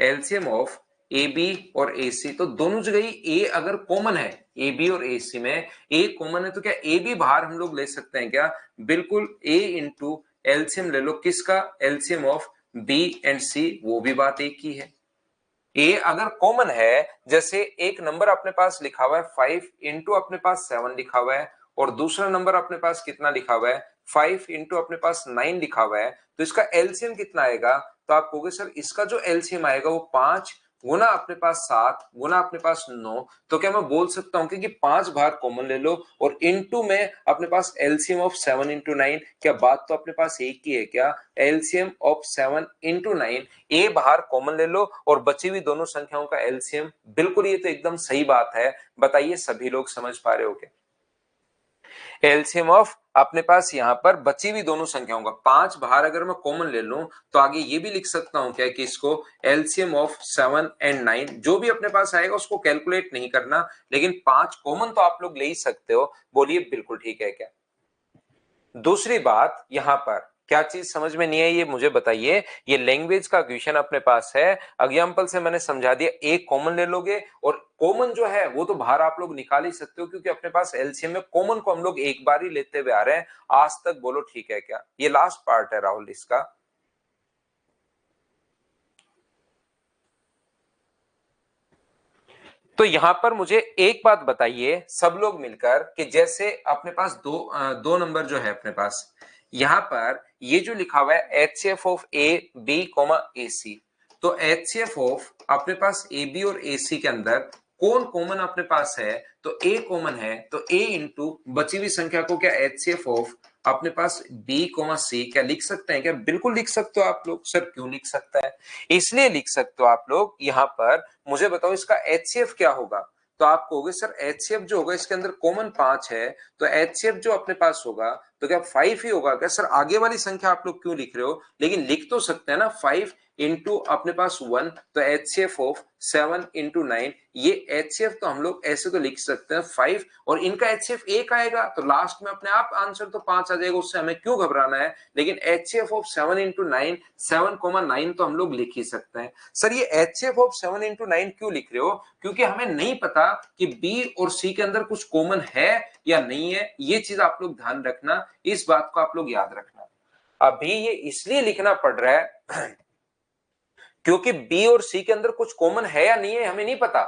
LCM of A b और ए सी, तो दोनों जगह ही ए अगर कॉमन है, ए बी और ए सी में ए कॉमन है, तो क्या ए बी बाहर हम लोग ले सकते हैं क्या? बिल्कुल। ए इंटू एलसीएम ले लो किसका? एलसीएम ऑफ बी एंड सी, वो भी बात एक ही है। ए अगर कॉमन है, जैसे एक नंबर अपने पास लिखा हुआ है 5 इंटू अपने पास 7 लिखा हुआ है, और दूसरा नंबर अपने पास कितना लिखा हुआ है 5 इंटू अपने पास 9 लिखा हुआ है, तो इसका एलसीएम कितना आएगा? तो आप कहोगे सर इसका जो एलसीएम आएगा वो 5 गुना अपने पास 7 गुना अपने पास 9। तो क्या मैं बोल सकता हूं कि 5 बाहर कॉमन ले लो और इनटू में अपने पास एलसीएम ऑफ 7 इंटू 9। क्या बात तो अपने पास एक ही है क्या? एलसीएम ऑफ 7 इंटू 9, ए बाहर कॉमन ले लो और बची हुई दोनों संख्याओं का एलसीएम। बिल्कुल, ये तो एकदम सही बात है। बताइए सभी लोग समझ पा रहे हो क्या? एलसीएम ऑफ अपने पास यहाँ पर बची हुई दोनों संख्याओं का 5 बाहर अगर मैं कॉमन ले लूं तो आगे ये भी लिख सकता हूं क्या कि इसको एलसीएम ऑफ 7 एंड 9, जो भी अपने पास आएगा उसको कैलकुलेट नहीं करना, लेकिन 5 कॉमन तो आप लोग ले ही सकते हो। बोलिए बिल्कुल ठीक है क्या? दूसरी बात, यहां पर क्या चीज समझ में नहीं आई ये मुझे बताइए। ये लैंग्वेज का क्वेश्चन अपने पास है। एग्जाम्पल से मैंने समझा दिया, एक कॉमन ले लोगे और कॉमन जो है वो तो बाहर आप लोग निकाल ही सकते हो, क्योंकि अपने पास एलसीएम में कॉमन को हम लोग एक बार ही लेते हुए आ रहे हैं आज तक। बोलो ठीक है क्या? ये लास्ट पार्ट है राहुल इसका। तो यहां पर मुझे एक बात बताइए सब लोग मिलकर, कि जैसे अपने पास दो नंबर जो है अपने पास, यहां पर ये जो लिखा हुआ है HCF of A b comma a c, तो एचसीएफ ऑफ अपने पास ए बी और ए सी के अंदर कौन कॉमन अपने पास है? तो ए कॉमन है, तो ए इंटू बची हुई संख्या को क्या एचसीएफ ऑफ अपने पास बी कोमा सी क्या लिख सकते हैं क्या? बिल्कुल लिख सकते हो आप लोग। सर क्यों लिख सकता है? इसलिए लिख सकते हो आप लोग। यहां पर मुझे बताओ इसका एचसीएफ क्या होगा? तो आप कहोगे सर एचसीएफ जो होगा इसके अंदर कॉमन 5 है, तो एचसीएफ जो अपने पास होगा तो क्या 5 ही होगा क्या? सर आगे वाली संख्या आप लोग क्यों लिख रहे हो? लेकिन लिख तो सकते हैं ना, 5 इंटू अपने पास 1, तो एचसीएफ ऑफ 7 इंटू 9, ये एचसीएफ तो हम लोग ऐसे तो लिख सकते हैं 5, और इनका एचसीएफ 1 आएगा तो लास्ट में अपने आप आंसर तो 5 आ जाएगा, उससे हमें क्यों घबराना है? लेकिन एचसीएफ ऑफ 7 इंटू 9, 7,9 तो हम लोग लिख ही सकते हैं। सर ये एचसीएफ ऑफ 7 इंटू 9 क्यों लिख रहे हो? क्योंकि हमें नहीं पता कि बी और सी के अंदर कुछ कॉमन है या नहीं है। ये चीज आप लोग ध्यान रखना, इस बात को आप लोग याद रखना। अभी ये इसलिए लिखना पड़ रहा है क्योंकि बी और सी के अंदर कुछ कॉमन है या नहीं है हमें नहीं पता।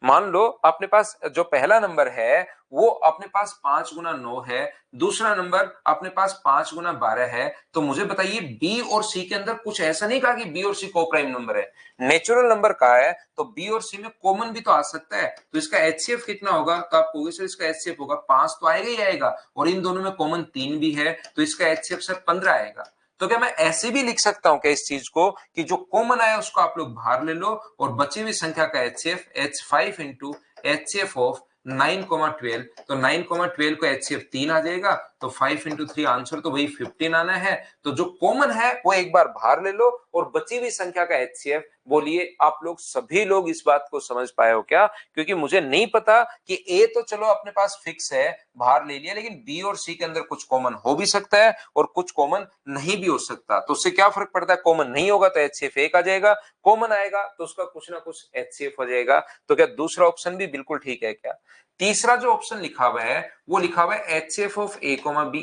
मान लो अपने पास जो पहला नंबर है वो अपने पास 5 गुना 9 है, दूसरा नंबर अपने पास 5 गुना 12 है। तो मुझे बताइए बी और सी के अंदर कुछ ऐसा नहीं कहा कि बी और सी को प्राइम नंबर है, नेचुरल नंबर कहा है, तो बी और सी में कॉमन भी तो आ सकता है। तो इसका एचसीएफ कितना होगा, तो आप कहोगे सर इसका एचसीएफ होगा 5 तो आएगा ही आएगा, और इन दोनों में कॉमन 3 भी है, तो इसका एचसीएफ सर 15 आएगा। तो क्या मैं ऐसे भी लिख सकता हूं क्या इस चीज को कि जो कॉमन आया उसको आप लोग बाहर ले लो और बची हुई संख्या का HCF H5 into HCF of 9,12, तो 9,12 को एचसीएफ 3 आ जाएगा, तो 5 इंटू 3 आंसर तो वही 15 आना है। तो जो कॉमन है वो एक बार बाहर ले लो और बची हुई संख्या का एचसीएफ। बोलिए आप लोग सभी लोग इस बात को समझ पाए हो क्या? क्योंकि मुझे नहीं पता कि ए तो चलो अपने पास फिक्स है बाहर ले लिया, लेकिन बी और सी के अंदर कुछ कॉमन हो भी सकता है और कुछ कॉमन नहीं भी हो सकता। तो उससे क्या फर्क पड़ता है, कॉमन नहीं होगा तो एचसीएफ 1 आ जाएगा, कॉमन आएगा तो उसका कुछ ना कुछ एचसीएफ हो जाएगा। तो क्या दूसरा ऑप्शन भी बिल्कुल ठीक है क्या? तीसरा जो ऑप्शन लिखा हुआ है वो लिखा हुआ है HCF of A comma B,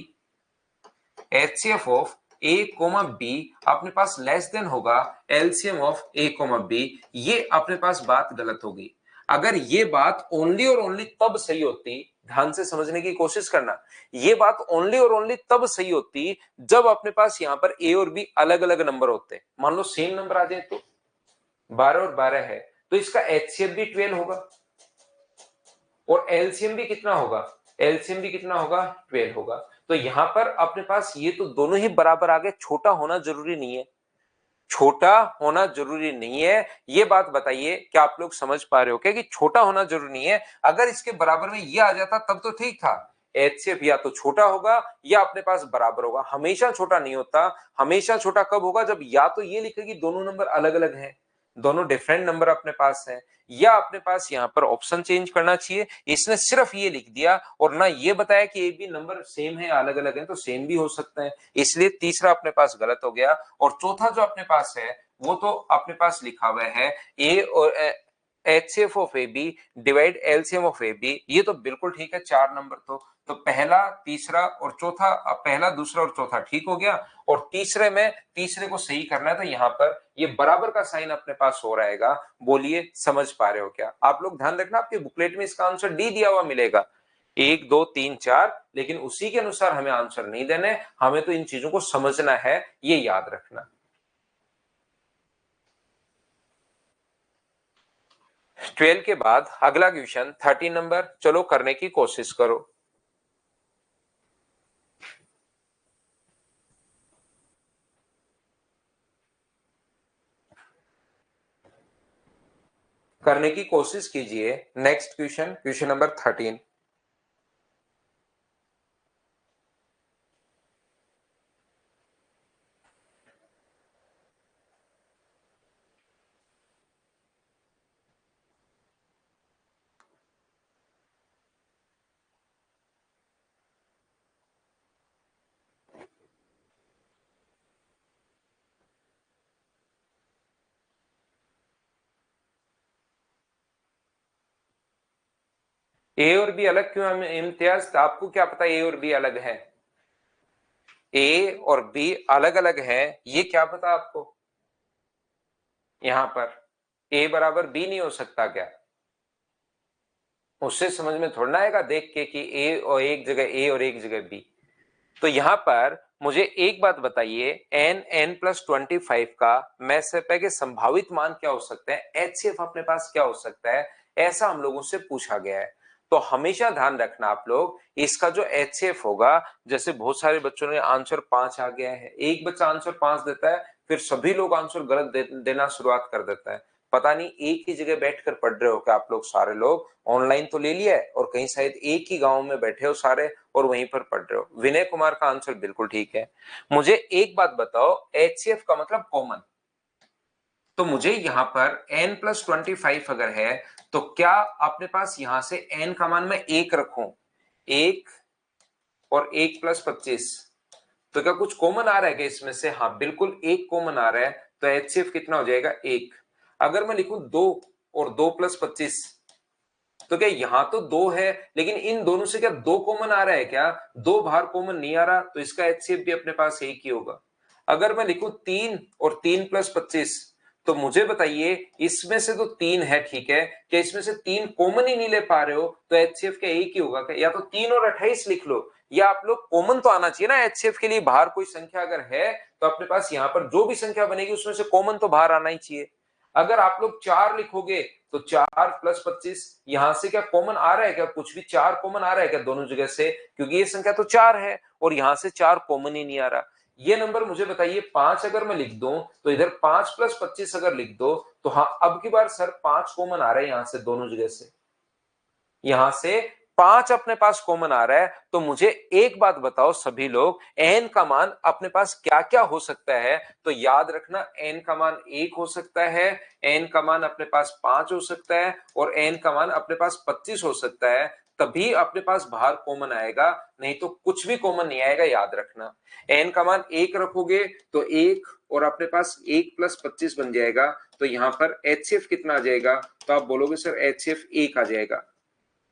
HCF of A comma B अपने पास लेस देन होगा LCM of A comma B. ये अपने पास बात गलत होगी। अगर ये बात ओनली और ओनली तब सही होती, ध्यान से समझने की कोशिश करना, ये बात ओनली और ओनली तब सही होती जब अपने पास यहां पर ए और बी अलग अलग नंबर होते। मान लो सेम नंबर आ जाए तो 12 और 12 है, तो इसका एचसीएफ भी 12 होगा और एलसीएम भी कितना होगा, एलसीएम भी कितना होगा 12 होगा। तो यहां पर अपने पास ये तो दोनों ही बराबर आ गए, छोटा होना जरूरी नहीं है, छोटा होना जरूरी नहीं है। ये बात बताइए क्या आप लोग समझ पा रहे हो क्या कि छोटा होना जरूरी नहीं है? अगर इसके बराबर में ये आ जाता तब तो ठीक था, एचसीएफ या तो छोटा होगा या अपने पास बराबर होगा, हमेशा छोटा नहीं होता। हमेशा छोटा कब होगा, जब या तो ये लिखे कि दोनों नंबर अलग अलग हैं, दोनों डिफरेंट नंबर अपने पास हैं, या अपने पास यहां पर ऑप्शन चेंज करना चाहिए। इसने सिर्फ ये लिख दिया और ना ये बताया कि ये भी नंबर सेम है अलग अलग है, तो सेम भी हो सकते हैं, इसलिए तीसरा अपने पास गलत हो गया। और चौथा जो अपने पास है वो तो अपने पास लिखा हुआ है ए और HCF of A B divide LCM of A B, ये तो बिल्कुल ठीक है, 4 नंबर तो पहला तीसरा और चौथा, पहला दूसरा और चौथा ठीक हो गया। और तीसरे में तीसरे को सही करना है, तो यहां पर ये बराबर का साइन अपने पास हो रहेगा। बोलिए समझ पा रहे हो क्या? आप लोग ध्यान रखना आपके बुकलेट में इसका आंसर डी दिया हुआ मिलेगा, 1 2 3 4, लेकिन उसी के अनुसार हमें आंसर नहीं देने, हमें तो इन चीजों को समझना है, ये याद रखना। 12 के बाद अगला क्वेश्चन 13 नंबर, चलो करने की कोशिश करो। करने की कोशिश कीजिए। Next question, question number 13। ए और बी अलग क्यों है इम्तियाज? आपको क्या पता ए और बी अलग है? ए और बी अलग अलग है ये क्या पता आपको? यहां पर ए बराबर बी नहीं हो सकता क्या? उससे समझ में थोड़ा आएगा देख के कि ए और एक जगह ए और एक जगह बी। तो यहां पर मुझे एक बात बताइए, n+25 का मैसेपे के संभावित मान क्या हो सकते हैं, एचसीएफ अपने पास क्या हो सकता है, ऐसा हम लोगों से पूछा गया है। तो हमेशा ध्यान रखना आप लोग, इसका जो एचसीएफ होगा, जैसे बहुत सारे बच्चों ने आंसर 5 आ गया है, एक बच्चा आंसर 5 देता है, फिर सभी लोग आंसर गलत देना शुरुआत कर देता है। पता नहीं एक ही जगह बैठकर पढ़ रहे हो क्या आप लोग सारे लोग? ऑनलाइन तो ले लिया है और कहीं शायद एक ही गांव में बैठे हो सारे और वहीं पर पढ़ रहे हो। विनय कुमार का आंसर बिल्कुल ठीक है। मुझे एक बात बताओ, एचसीएफ का मतलब कॉमन, तो मुझे यहां पर n+25 अगर है तो क्या अपने पास यहां से n का मान मैं 1 रखूं, 1 और 1+25, तो क्या कुछ कॉमन आ रहा है क्या इसमें से? हाँ बिल्कुल एक कॉमन आ रहा है, तो एचसीएफ कितना हो जाएगा 1। अगर मैं लिखूं 2 और 2+25, तो क्या यहां तो 2 है लेकिन इन दोनों से क्या 2 कॉमन आ रहा है क्या? 2 बाहर कॉमन नहीं आ रहा, तो इसका एचसीएफ भी अपने पास एक ही होगा। अगर मैं लिखूं 3 और 3+25, तो मुझे बताइए इसमें से तो 3 है, ठीक है, क्या इसमें से 3 कॉमन ही नहीं ले पा रहे हो? तो एचसीएफ का एक ही होगा क्या? या तो 3 और 28 लिख लो, या आप लोग कॉमन तो आना चाहिए ना एचसीएफ के लिए, बाहर कोई संख्या अगर है तो अपने पास यहाँ पर जो भी संख्या बनेगी उसमें से कॉमन तो बाहर आना ही चाहिए। अगर आप लोग 4 लिखोगे तो 4 प्लस 25, यहां से क्या कॉमन आ रहा है क्या? कुछ भी 4 कॉमन आ रहा है क्या दोनों जगह से? क्योंकि ये संख्या तो 4 है और यहां से 4 कॉमन ही नहीं आ रहा। ये नंबर मुझे बताइए 5 अगर मैं लिख दूं तो इधर 5 प्लस 25 अगर लिख दो तो हाँ अब की बार सर 5 कॉमन आ रहा है यहां से दोनों जगह से, यहां से 5 अपने पास कॉमन आ रहा है। तो मुझे एक बात बताओ सभी लोग, n का मान अपने पास क्या क्या हो सकता है? तो याद रखना n का मान 1 हो सकता है, n का मान अपने पास 5 हो सकता है और n का मान अपने पास 25 हो सकता है। तभी अपने पास बाहर कॉमन आएगा, नहीं तो कुछ भी कॉमन नहीं आएगा, याद रखना। n का मान 1 रखोगे तो 1 और अपने पास 1 प्लस 25 बन जाएगा। तो यहां पर एचसीएफ कितना आ जाएगा? तो आप बोलोगे सर एचसीएफ 1 आ जाएगा।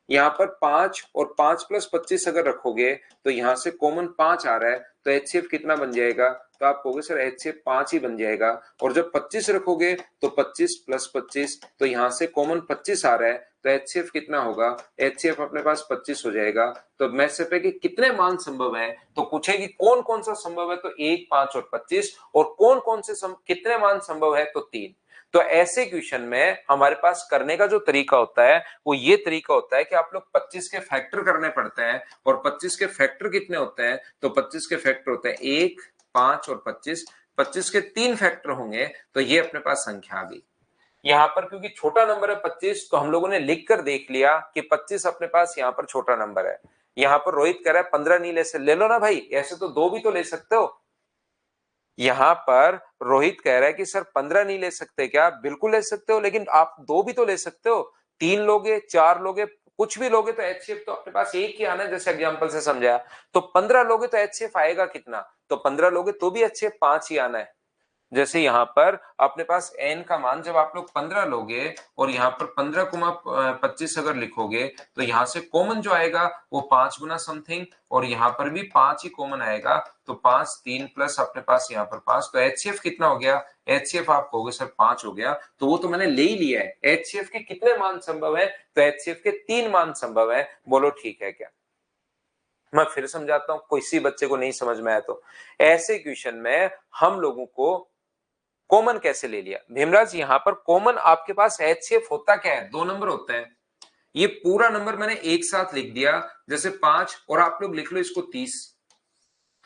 यहाँ पर 5 और 5 प्लस 25 अगर रखोगे तो यहां से कॉमन 5 आ रहा है, तो एचसीएफ कितना बन जाएगा? तो आप कहोगे सर एचसीएफ 5 ही बन जाएगा। और जब 25 रखोगे तो 25 प्लस 25, तो यहां से कॉमन 25 आ रहा है, तो एचसीएफ कितना होगा? एचसीएफ अपने पास 25 हो जाएगा। तो मैं से पे कि कितने मान संभव है, तो पूछेगी कौन कौन सा संभव है, तो 1, 5 और 25, और कौन कौन से कितने मान संभव है, तो 3। तो ऐसे क्वेश्चन में हमारे पास करने का जो तरीका होता है वो ये तरीका होता है कि आप लोग 25 के फैक्टर करने पड़ते हैं। और 25 के फैक्टर कितने होते हैं? तो 25 के फैक्टर होते हैं 1, 5 और 25। 25 के 3 फैक्टर होंगे, तो ये अपने पास संख्या आ गई। यहाँ पर क्योंकि छोटा नंबर है 25, तो हम लोगों ने लिख कर देख लिया कि 25 अपने पास यहाँ पर छोटा नंबर है। यहाँ पर रोहित कह रहा है 15 नहीं ले लो ना भाई, ऐसे तो 2 भी तो ले सकते हो। यहां पर रोहित कह रहा है कि सर 15 नहीं ले सकते क्या? बिल्कुल ले सकते हो, लेकिन आप 2 भी तो ले सकते हो। 3 लोगे, 4 लोगे, कुछ भी लोगे तो एचसीएफ तो अपने पास एक ही आना है, जैसे एग्जांपल से समझाया। तो 15 लोगे तो एचसीएफ आएगा कितना? तो 15 लोगे तो भी एचसीएफ 5 ही आना है। जैसे यहाँ पर अपने पास n का मान जब आप लोग 15 लोगे और यहाँ पर 15,25 अगर लिखोगे तो यहाँ से कॉमन जो आएगा वो 5 गुना समथिंग, और यहाँ पर भी 5 ही कॉमन आएगा। तो 5, 3 प्लस अपने पास यहाँ पर 5, तो एचसीएफ कितना हो गया? एचसीएफ आप कहोगे सर 5 हो गया, तो वो तो मैंने ले ही लिया है। एचसीएफ के कितने मान संभव है? तो एचसीएफ के 3 मान संभव है। बोलो ठीक है क्या? मैं फिर समझाता हूं, किसी बच्चे को नहीं समझ में आया तो। ऐसे क्वेश्चन में हम लोगों को कॉमन कैसे ले लिया? भीमराज यहाँ पर कॉमन आपके पास एचसीएफ होता क्या है? 2 नंबर होते हैं। ये पूरा नंबर मैंने एक साथ लिख दिया, जैसे 5, और आप लोग लिख लो इसको 30।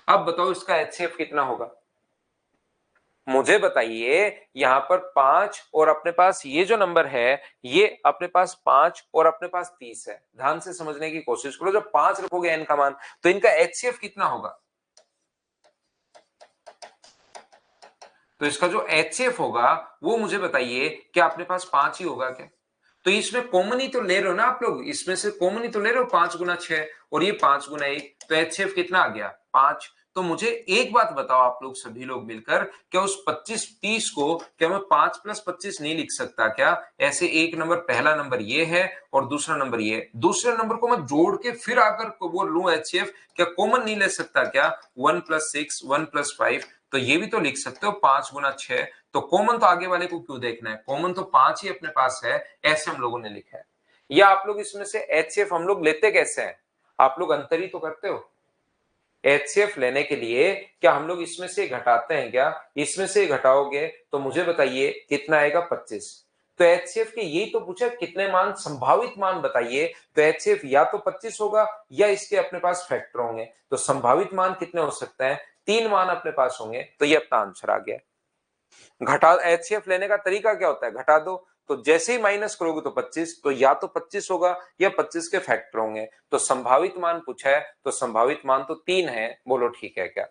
अब बताओ इसका एचसीएफ कितना होगा? मुझे बताइए, यहां पर 5 और अपने पास ये जो नंबर है, ये अपने पास 5 और अपने पास 30 है। ध्यान से समझने की कोशिश करो, जब 5 रखोगे एन का मान तो इनका एचसीएफ कितना होगा? तो इसका जो एचसीएफ होगा वो मुझे बताइए, क्या अपने पास 5 ही होगा क्या? तो इसमें कॉमन ही तो ले रहे हो ना आप लोग, इसमें से कॉमन ही तो ले रहे हो, 5 गुना 6 और ये 5 गुना 1, तो एचसीएफ कितना आ गया? 5। तो मुझे एक बात बताओ आप लोग सभी लोग मिलकर, क्या उस 25 30 को क्या मैं 5 प्लस 25 नहीं लिख सकता क्या? ऐसे एक नंबर, पहला नंबर ये है और दूसरा नंबर ये, दूसरे नंबर को मैं जोड़ के फिर आकर वो लूं एचसीएफ, क्या कॉमन नहीं ले सकता क्या? 1 प्लस 6, 1 प्लस 5, तो ये भी तो लिख सकते हो 5 गुना 6। तो कॉमन तो आगे वाले को क्यों देखना है? कॉमन तो 5 ही अपने पास है, ऐसे हम लोगों ने लिखा है। या आप लोग इसमें से एचसीएफ हम लोग लेते कैसे हैं? आप लोग अंतर ही तो करते हो। एचसीएफ लेने के लिए क्या हम लोग इसमें से घटाते हैं क्या? इसमें से घटाओगे तो मुझे बताइए कितना आएगा? 25। तो एचसीएफ के यही तो पूछा, कितने मान, संभावित मान बताइए। तो एचसीएफ या तो 25 होगा या इसके अपने पास फैक्टर होंगे। तो संभावित मान कितने हो सकते हैं? 3 मान अपने पास होंगे। तो ये अपना आंसर आ गया। घटा एचसीएफ लेने का तरीका क्या होता है? घटा दो। तो जैसे ही माइनस करोगे तो 25, तो या तो 25 होगा या 25 के फैक्टर होंगे। तो संभावित मान पूछा है, तो संभावित मान तो 3 है। बोलो ठीक है क्या?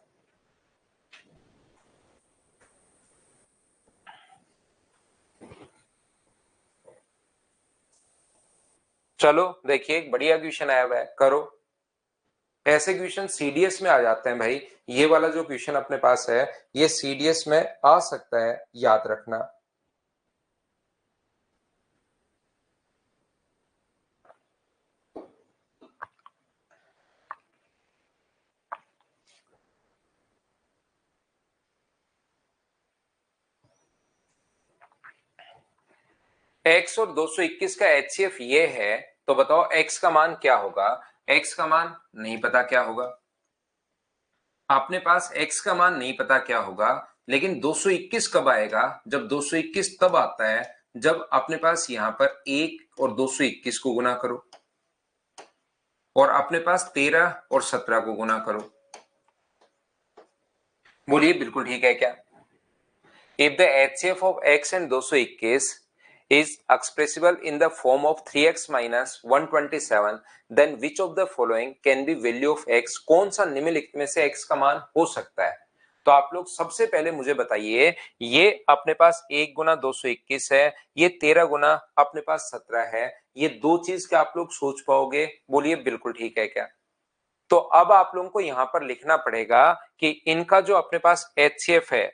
चलो देखिए, एक बढ़िया क्वेश्चन आया हुआ है, करो। ऐसे क्वेश्चन सीडीएस में आ जाते हैं भाई। ये वाला जो क्वेश्चन अपने पास है ये सीडीएस में आ सकता है, याद रखना। x और 221 का HCF ये है, तो बताओ x का मान क्या होगा? x का मान नहीं पता क्या होगा, अपने पास x का मान नहीं पता क्या होगा, लेकिन 221 कब आएगा? जब 221 तब आता है जब अपने पास यहां पर 1 और 221 को गुना करो और अपने पास 13 और 17 को गुना करो। बोलिए बिल्कुल ठीक है क्या? If the HCF of x and 221 is expressible in the form of 3x minus 127, then which of the following can be value of x? कौन सा निम्नलिखित में से x का मान हो सकता है? तो आप लोग सबसे पहले मुझे बताइए, ये अपने पास 1 गुना 221 है, ये 13 गुना अपने पास 17 है, ये दो चीज क्या आप लोग सोच पाओगे? बोलिए बिल्कुल ठीक है क्या? तो अब आप लोगों को यहां पर लिखना पड़ेगा कि इनका जो अपने पास HCF है,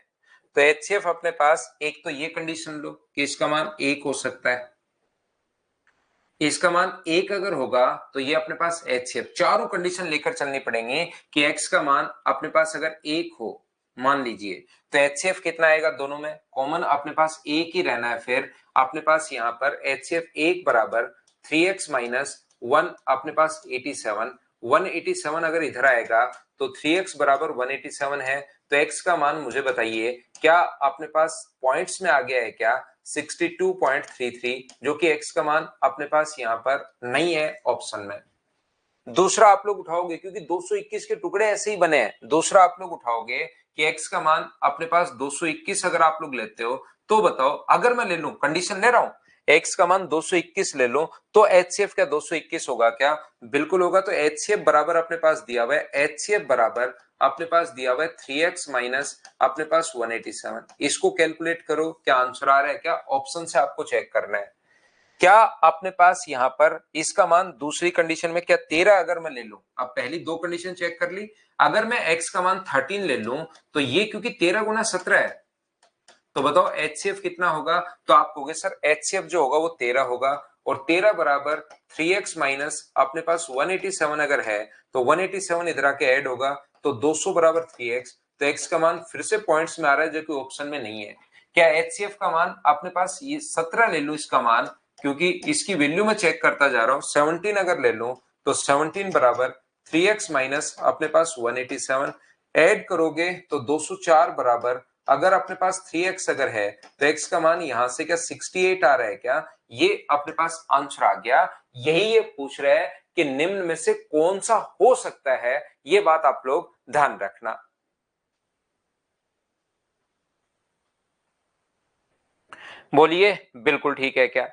तो HCF अपने पास एक तो ये कंडीशन लो कि इसका मान 1 हो सकता है, इसका मान 1 अगर होगा तो ये अपने पास HCF, चारों कंडीशन लेकर चलनी पड़ेंगी कि x का मान अपने पास अगर 1 हो मान लीजिए, तो HCF कितना आएगा? दोनों में कॉमन अपने पास 1 ही रहना है, फिर अपने पास यहां पर HCF 1 बराबर 3x माइनस 1 अपने पास 87, 187 अगर इधर आएगा तो 3x बराबर 187 है, तो x का मान मुझे बताइए क्या अपने पास पॉइंट्स में आ गया है क्या? 62.33, जो कि x का मान अपने पास यहां पर नहीं है ऑप्शन में। दूसरा आप लोग उठाओगे क्योंकि 221 के टुकड़े ऐसे ही बने हैं, दूसरा आप लोग उठाओगे कि x का मान अपने पास 221 अगर आप लोग लेते हो तो बताओ, अगर मैं ले लूं, कंडीशन ले रहा हूं, x का मान 221 ले लो तो HCF क्या 221 होगा क्या? बिल्कुल होगा। तो HCF बराबर अपने पास दिया हुआ है, HCF बराबर अपने पास दिया हुआ है 3x माइनस अपने पास 187। इसको कैलकुलेट करो, क्या आंसर आ रहा है क्या? ऑप्शन से आपको चेक करना है। क्या अपने पास यहां पर इसका मान दूसरी कंडीशन में क्या 13 अगर मैं ले लूं, अब पहली दो कंडीशन चेक कर ली, अगर मैं x का मान 13 ले लूं तो ये क्योंकि 13 गुना 17 है, तो बताओ HCF कितना होगा? तो आप कहोगे सर HCF जो होगा वो 13 होगा, और 13 बराबर 3x माइनस अपने पास 187 अगर है तो 187 इधर आके ऐड होगा तो 200 बराबर 3x, तो x का मान फिर से पॉइंट्स में आ रहा है जो कि ऑप्शन में नहीं है। क्या HCF का मान अपने पास ये 17 ले लूं इसका मान, क्योंकि इसकी वैल्यू में चेक करता जा रहा हूं, 17 अगर ले लूं तो 17 बराबर 3x माइनस अपने पास 187 ऐड करोगे तो 204 बराबर, अगर अपने पास 3x अगर है तो x का मान यहां से क्या 68 आ रहा है क्या? ये अपने पास आंसर आ गया। यही ये पूछ रहा है कि निम्न में से कौन सा हो सकता है, ये बात आप लोग ध्यान रखना। बोलिए बिल्कुल ठीक है क्या?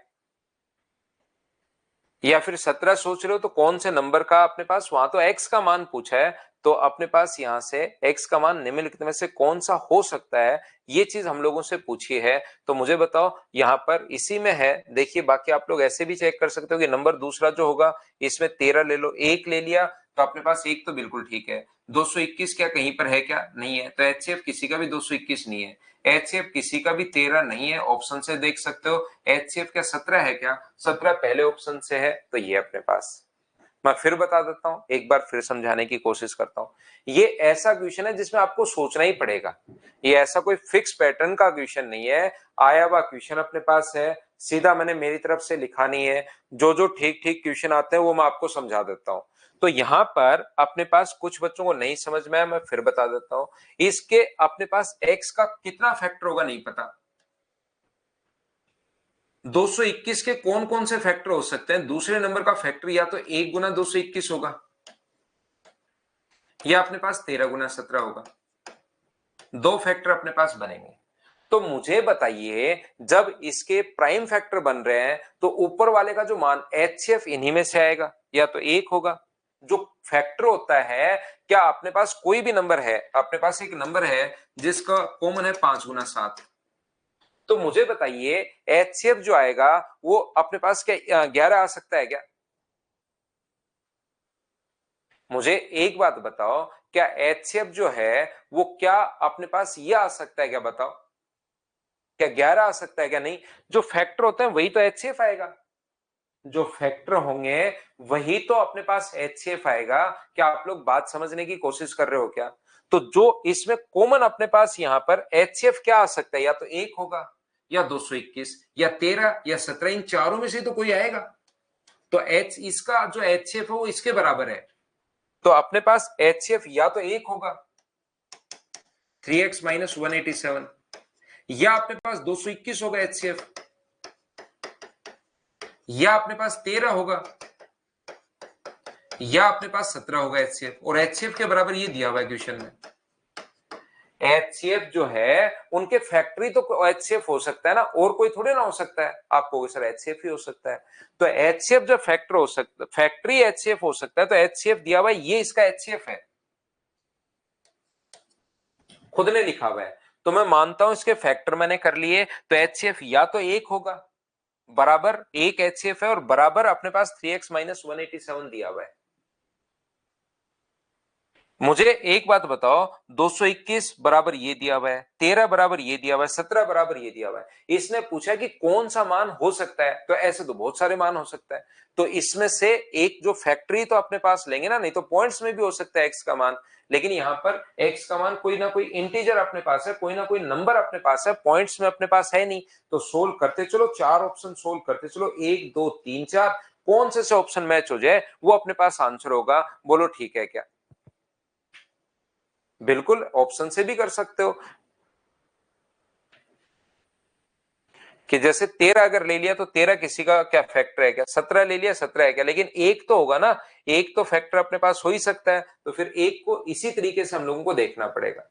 या फिर 17 सोच रहे हो तो कौन से नंबर का अपने पास, वहां तो x का मान पूछा है, तो अपने पास यहां से x का मान निम्नलिखित में से कौन सा हो सकता है, ये चीज हम लोगों से पूछी है। तो मुझे बताओ यहां पर इसी में है, देखिए बाकी आप लोग ऐसे भी चेक कर सकते हो कि नंबर दूसरा जो होगा इसमें 13 ले लो, 1 ले लिया तो अपने पास 1 तो बिल्कुल ठीक है, 221 क्या कहीं पर है क्या? नहीं है, तो HCF किसी का भी 221 नहीं है, HCF किसी का भी 13 नहीं है, ऑप्शन से देख सकते हो। HCF क्या 17 है क्या? 17 पहले ऑप्शन से है, तो ये अपने पास। मैं फिर बता देता हूं, एक बार फिर समझाने की कोशिश करता हूं। ये ऐसा क्वेश्चन है जिसमें आपको सोचना ही पड़ेगा, ये ऐसा कोई फिक्स पैटर्न का क्वेश्चन नहीं है, आया हुआ क्वेश्चन अपने पास है, सीधा मैंने मेरी तरफ से लिखा नहीं है, जो जो ठीक ठीक क्वेश्चन आते हैं वो मैं आपको समझा देता हूं। तो यहां पर अपने पास कुछ बच्चों को नहीं समझ में आया, मैं फिर बता देता हूं। इसके अपने पास x का कितना फैक्टर होगा नहीं पता, 221 के कौन कौन से फैक्टर हो सकते हैं? दूसरे नंबर का फैक्टर या तो 1 गुना 221 होगा या अपने पास 13 गुना 17 होगा, दो फैक्टर अपने पास बनेंगे। तो मुझे बताइए जब इसके प्राइम फैक्टर बन रहे हैं तो ऊपर वाले का जो मान HCF इन्हीं में से आएगा, या तो 1 होगा। जो फैक्टर होता है, क्या अपने पास कोई भी नंबर है, अपने पास एक नंबर है जिसका कॉमन है 5 गुना 7, तो मुझे बताइए HCF जो आएगा वो अपने पास क्या 11 आ सकता है क्या? मुझे एक बात बताओ, क्या HCF जो है वो क्या अपने पास ये आ सकता है क्या? बताओ क्या 11 आ सकता है क्या? नहीं, जो फैक्टर होते हैं वही तो HCF आएगा, जो फैक्टर होंगे वही तो अपने पास HCF आएगा। क्या आप लोग बात समझने की कोशिश कर रहे हो क्या? तो जो इसमें कॉमन अपने पास यहां पर HCF क्या आ सकता है, या तो 1 होगा या 221 या 13 या 17, इन चारों में से तो कोई आएगा। तो एच इसका जो एचसीएफ है वो इसके बराबर है। तो अपने पास एचसीएफ या तो 1 होगा 3x माइनस 187, या अपने पास 221 होगा एचसीएफ, या अपने पास 13 होगा, या अपने पास 17 होगा एचसीएफ। और एचसीएफ के बराबर ये दिया हुआ है क्वेश्चन में। एचसीएफ जो है उनके फैक्टरी तो एचसीएफ हो सकता है ना, और कोई थोड़े ना हो सकता है। आपको सर एचसीएफ ही हो सकता है। तो एचसीएफ जब फैक्टर हो सकता, फैक्टरी एचसीएफ हो सकता है, तो एचसीएफ दिया हुआ है, ये इसका एचसीएफ है, खुद ने लिखा हुआ है। तो मैं मानता हूं इसके फैक्टर मैंने कर लिए। तो एचसीएफ या तो 1 होगा, बराबर 1 एचसीएफ है, और बराबर अपने पास 3x माइनस 187 दिया हुआ है। मुझे एक बात बताओ, 221 बराबर ये दिया हुआ है, 13 बराबर ये दिया हुआ है, 17 बराबर ये दिया हुआ है। इसने पूछा कि कौन सा मान हो सकता है, तो ऐसे तो बहुत सारे मान हो सकता है। तो इसमें से एक जो फैक्टरी तो अपने पास लेंगे ना, नहीं तो पॉइंट्स में भी हो सकता है एक्स का मान। लेकिन यहां पर एक्स का मान कोई ना कोई इंटीजर अपने पास है, कोई ना कोई नंबर अपने पास है, पॉइंट्स में अपने पास है नहीं। तो सोल्व करते चलो, 4 ऑप्शन सोल्व करते चलो, 1 2 3 4, कौन से ऑप्शन मैच हो जाए वो अपने पास आंसर होगा। बोलो ठीक है क्या? बिल्कुल ऑप्शन से भी कर सकते हो कि जैसे 13 अगर ले लिया तो 13 किसी का क्या फैक्टर है क्या, 17 ले लिया 17 है क्या, लेकिन एक तो होगा ना, एक तो फैक्टर अपने पास हो ही सकता है। तो फिर एक को इसी तरीके से हम लोगों को देखना पड़ेगा।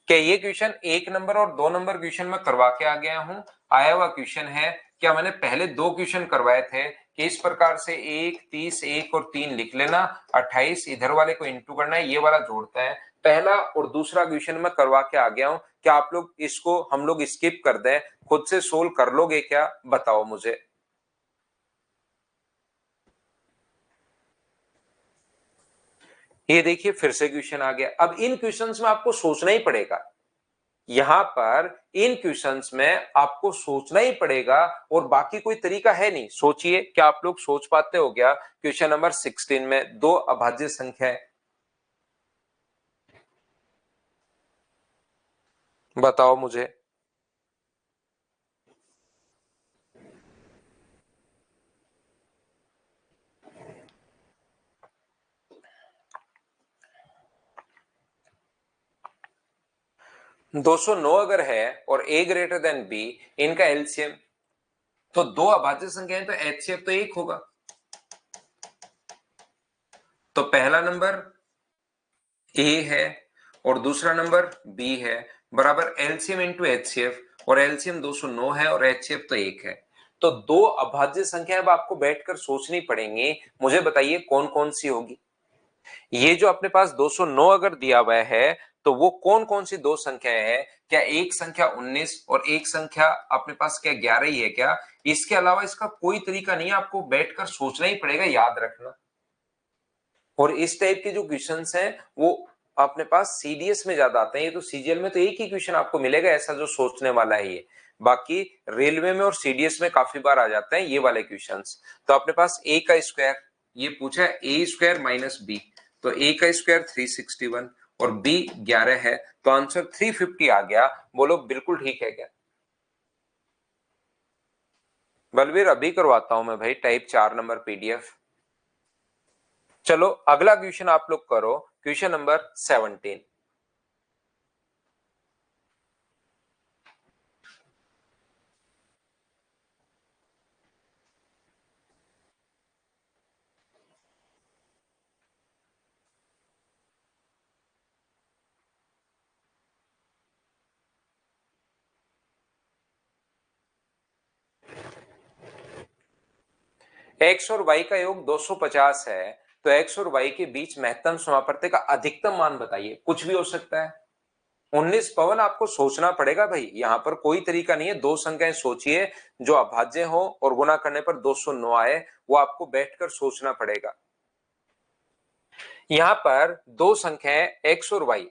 क्या ये क्वेश्चन 1 नंबर और 2 नंबर क्वेश्चन में करवा के आ गया हूं, आया हुआ क्वेश्चन है। क्या मैंने पहले 2 क्वेश्चन करवाए थे कि इस प्रकार से 1 30 1 और 3 लिख लेना, 28 इधर वाले को इंटू करना है, ये वाला जोड़ता है। पहला और दूसरा क्वेश्चन में करवा के आ गया हूं। क्या आप लोग इसको हम लोग स्किप कर दें, खुद से सोल्व कर लोगे क्या, बताओ मुझे। ये देखिए फिर से क्वेश्चन आ गया। अब इन क्वेश्चंस में आपको सोचना ही पड़ेगा, यहां पर इन क्वेश्चंस में आपको सोचना ही पड़ेगा, और बाकी कोई तरीका है नहीं। सोचिए, क्या आप लोग सोच पाते हो क्या? क्वेश्चन नंबर 16 में 2 अभाज्य संख्या है, बताओ मुझे। दो सौ नौ अगर है और a ग्रेटर देन b, इनका एलसीएम, तो 2 अभाज्य संख्या है तो एचसीएफ तो 1 होगा। तो पहला नंबर a है और दूसरा नंबर b है, बराबर एलसीएम इंटू एचसीएफ, और एलसीएम 209 है और एचसीएफ तो 1 है। तो 2 अभाज्य संख्या अब आपको बैठकर सोचनी पड़ेंगी। मुझे बताइए कौन कौन सी होगी। ये जो अपने पास 209 अगर दिया हुआ है, तो वो कौन कौन सी 2 संख्याएं हैं? क्या एक संख्या 19 और एक संख्या अपने पास क्या 11 ही है क्या? इसके अलावा इसका कोई तरीका नहीं है, आपको बैठकर सोचना ही पड़ेगा, याद रखना। और इस टाइप के जो क्वेश्चन हैं वो अपने पास सीडीएस में ज्यादा आते हैं। ये तो सीजीएल में तो एक ही क्वेश्चन आपको मिलेगा ऐसा जो सोचने वाला है ये, बाकी रेलवे में और सीडीएस में काफी बार आ जाते हैं ये वाले क्वेश्चंस। तो अपने पास ए का स्क्वायर, ये पूछा है ए स्क्वायर माइनस बी, तो ए का स्क्वायर 361 और बी 11 है, तो आंसर 350 आ गया। बोलो बिल्कुल ठीक है क्या? बलवीर अभी करवाता हूं मैं भाई टाइप 4 नंबर पीडीएफ। चलो अगला क्वेश्चन आप लोग करो, क्वेश्चन नंबर 17। x और y का योग 250 है, तो x और y के बीच महत्तम समापत्ति का अधिकतम मान बताइए। कुछ भी हो सकता है। 19 पवन आपको सोचना पड़ेगा भाई, यहां पर कोई तरीका नहीं है। 2 संख्याएं सोचिए जो अभाज्य हो और गुना करने पर 209 आए, वो आपको बैठकर सोचना पड़ेगा। यहां पर 2 संख्याएं x और y,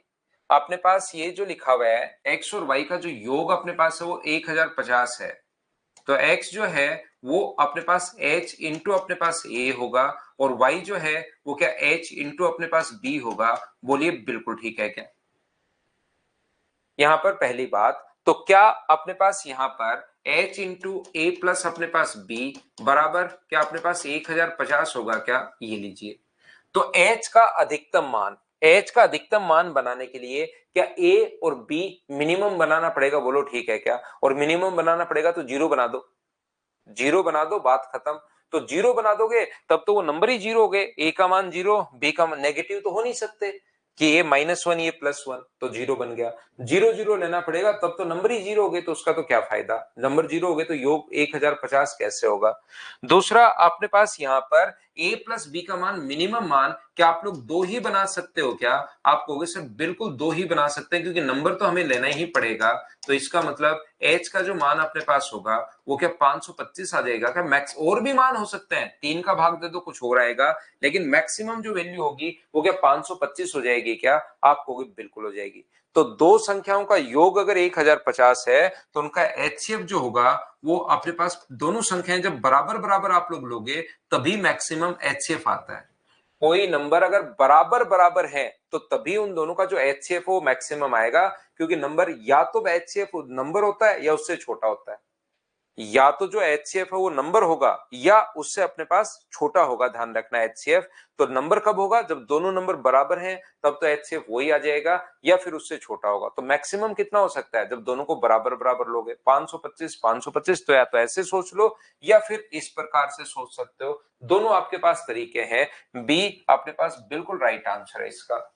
अपने पास ये जो लिखा हुआ है x और y का जो योग अपने पास है वो 1050 है। तो x जो है वो अपने पास h इंटू अपने पास a होगा, और y जो है वो क्या h इंटू अपने पास b होगा। बोलिए बिल्कुल ठीक है क्या? यहां पर पहली बात, तो क्या अपने पास यहां पर h इंटू ए प्लस अपने पास b बराबर क्या अपने पास 1050 होगा क्या? ये लीजिए, तो h का अधिकतम मान, h का अधिकतम मान बनाने के लिए क्या a और b मिनिमम बनाना पड़ेगा? बोलो ठीक है क्या? और मिनिमम बनाना पड़ेगा तो जीरो बना दो, जीरो बना दो, बात खत्म। तो जीरो बना दोगे तब तो वो नंबर ही जीरो हो गए, ए का मान जीरो, बी का नेगेटिव तो हो नहीं सकते कि ये -1 ये +1, तो जीरो बन गया। जीरो जीरो लेना पड़ेगा तब तो नंबर ही जीरो हो गए, तो उसका तो क्या फायदा, नंबर जीरो हो गए तो योग 1050 कैसे होगा? दूसरा अपने पास यहाँ पर a प्लस बी का मान मिनिमम मान क्या आप लोग दो ही बना सकते हो क्या? आप कहोगे सर बिल्कुल दो ही बना सकते हैं क्योंकि नंबर तो हमें लेना ही पड़ेगा। तो इसका मतलब h का जो मान अपने पास होगा वो क्या 525 आ जाएगा क्या? मैक्स और भी मान हो सकते हैं, 3 का भाग दे दो कुछ और आएगा, लेकिन मैक्सिमम जो वैल्यू होगी वो क्या 525 हो जाएगी क्या? आप कहोगे बिल्कुल हो जाएगी। तो दो संख्याओं का योग अगर 1050 है तो उनका एचसीएफ जो होगा वो अपने पास दोनों संख्याएं जब बराबर बराबर आप लोग लोगे तभी मैक्सिमम एचसीएफ आता है। कोई नंबर अगर बराबर बराबर है तो तभी उन दोनों का जो एचसीएफ हो मैक्सिमम आएगा, क्योंकि नंबर या तो एचसीएफ नंबर होता है या उससे छोटा होता है, या तो जो एचसीएफ है वो नंबर होगा या उससे अपने पास छोटा होगा, ध्यान रखना एचसीएफ। तो नंबर कब होगा? जब दोनों नंबर बराबर हैं तब तो एचसीएफ वही आ जाएगा, या फिर उससे छोटा होगा। तो मैक्सिमम कितना हो सकता है जब दोनों को बराबर बराबर लोगे? 525 525। तो या तो ऐसे सोच लो या फिर इस प्रकार से सोच सकते हो, दोनों आपके पास तरीके हैं। बी अपने पास बिल्कुल राइट आंसर है इसका।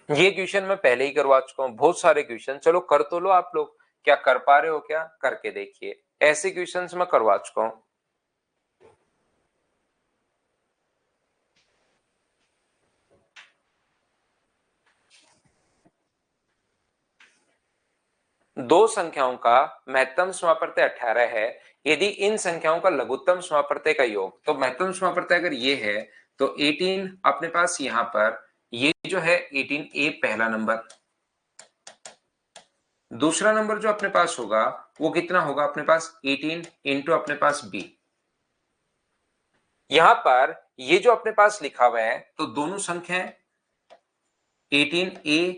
ये क्वेश्चन मैं पहले ही करवा चुका हूं, बहुत सारे क्वेश्चन। चलो कर तो लो आप लोग, क्या कर पा रहे हो क्या? करके देखिए, ऐसे क्वेश्चंस मैं करवा चुका हूं। दो संख्याओं का महत्तम समापवर्तय 18 है, यदि इन संख्याओं का लघुत्तम समापवर्तय का योग, तो महत्तम समापवर्तय अगर ये है तो 18 अपने पास यहां पर ये जो है 18 ए पहला नंबर, दूसरा नंबर जो अपने पास होगा वो कितना होगा अपने पास 18 इंटू अपने पास बी। यहां पर ये जो अपने पास लिखा हुआ है तो दोनों संख्याएं 18a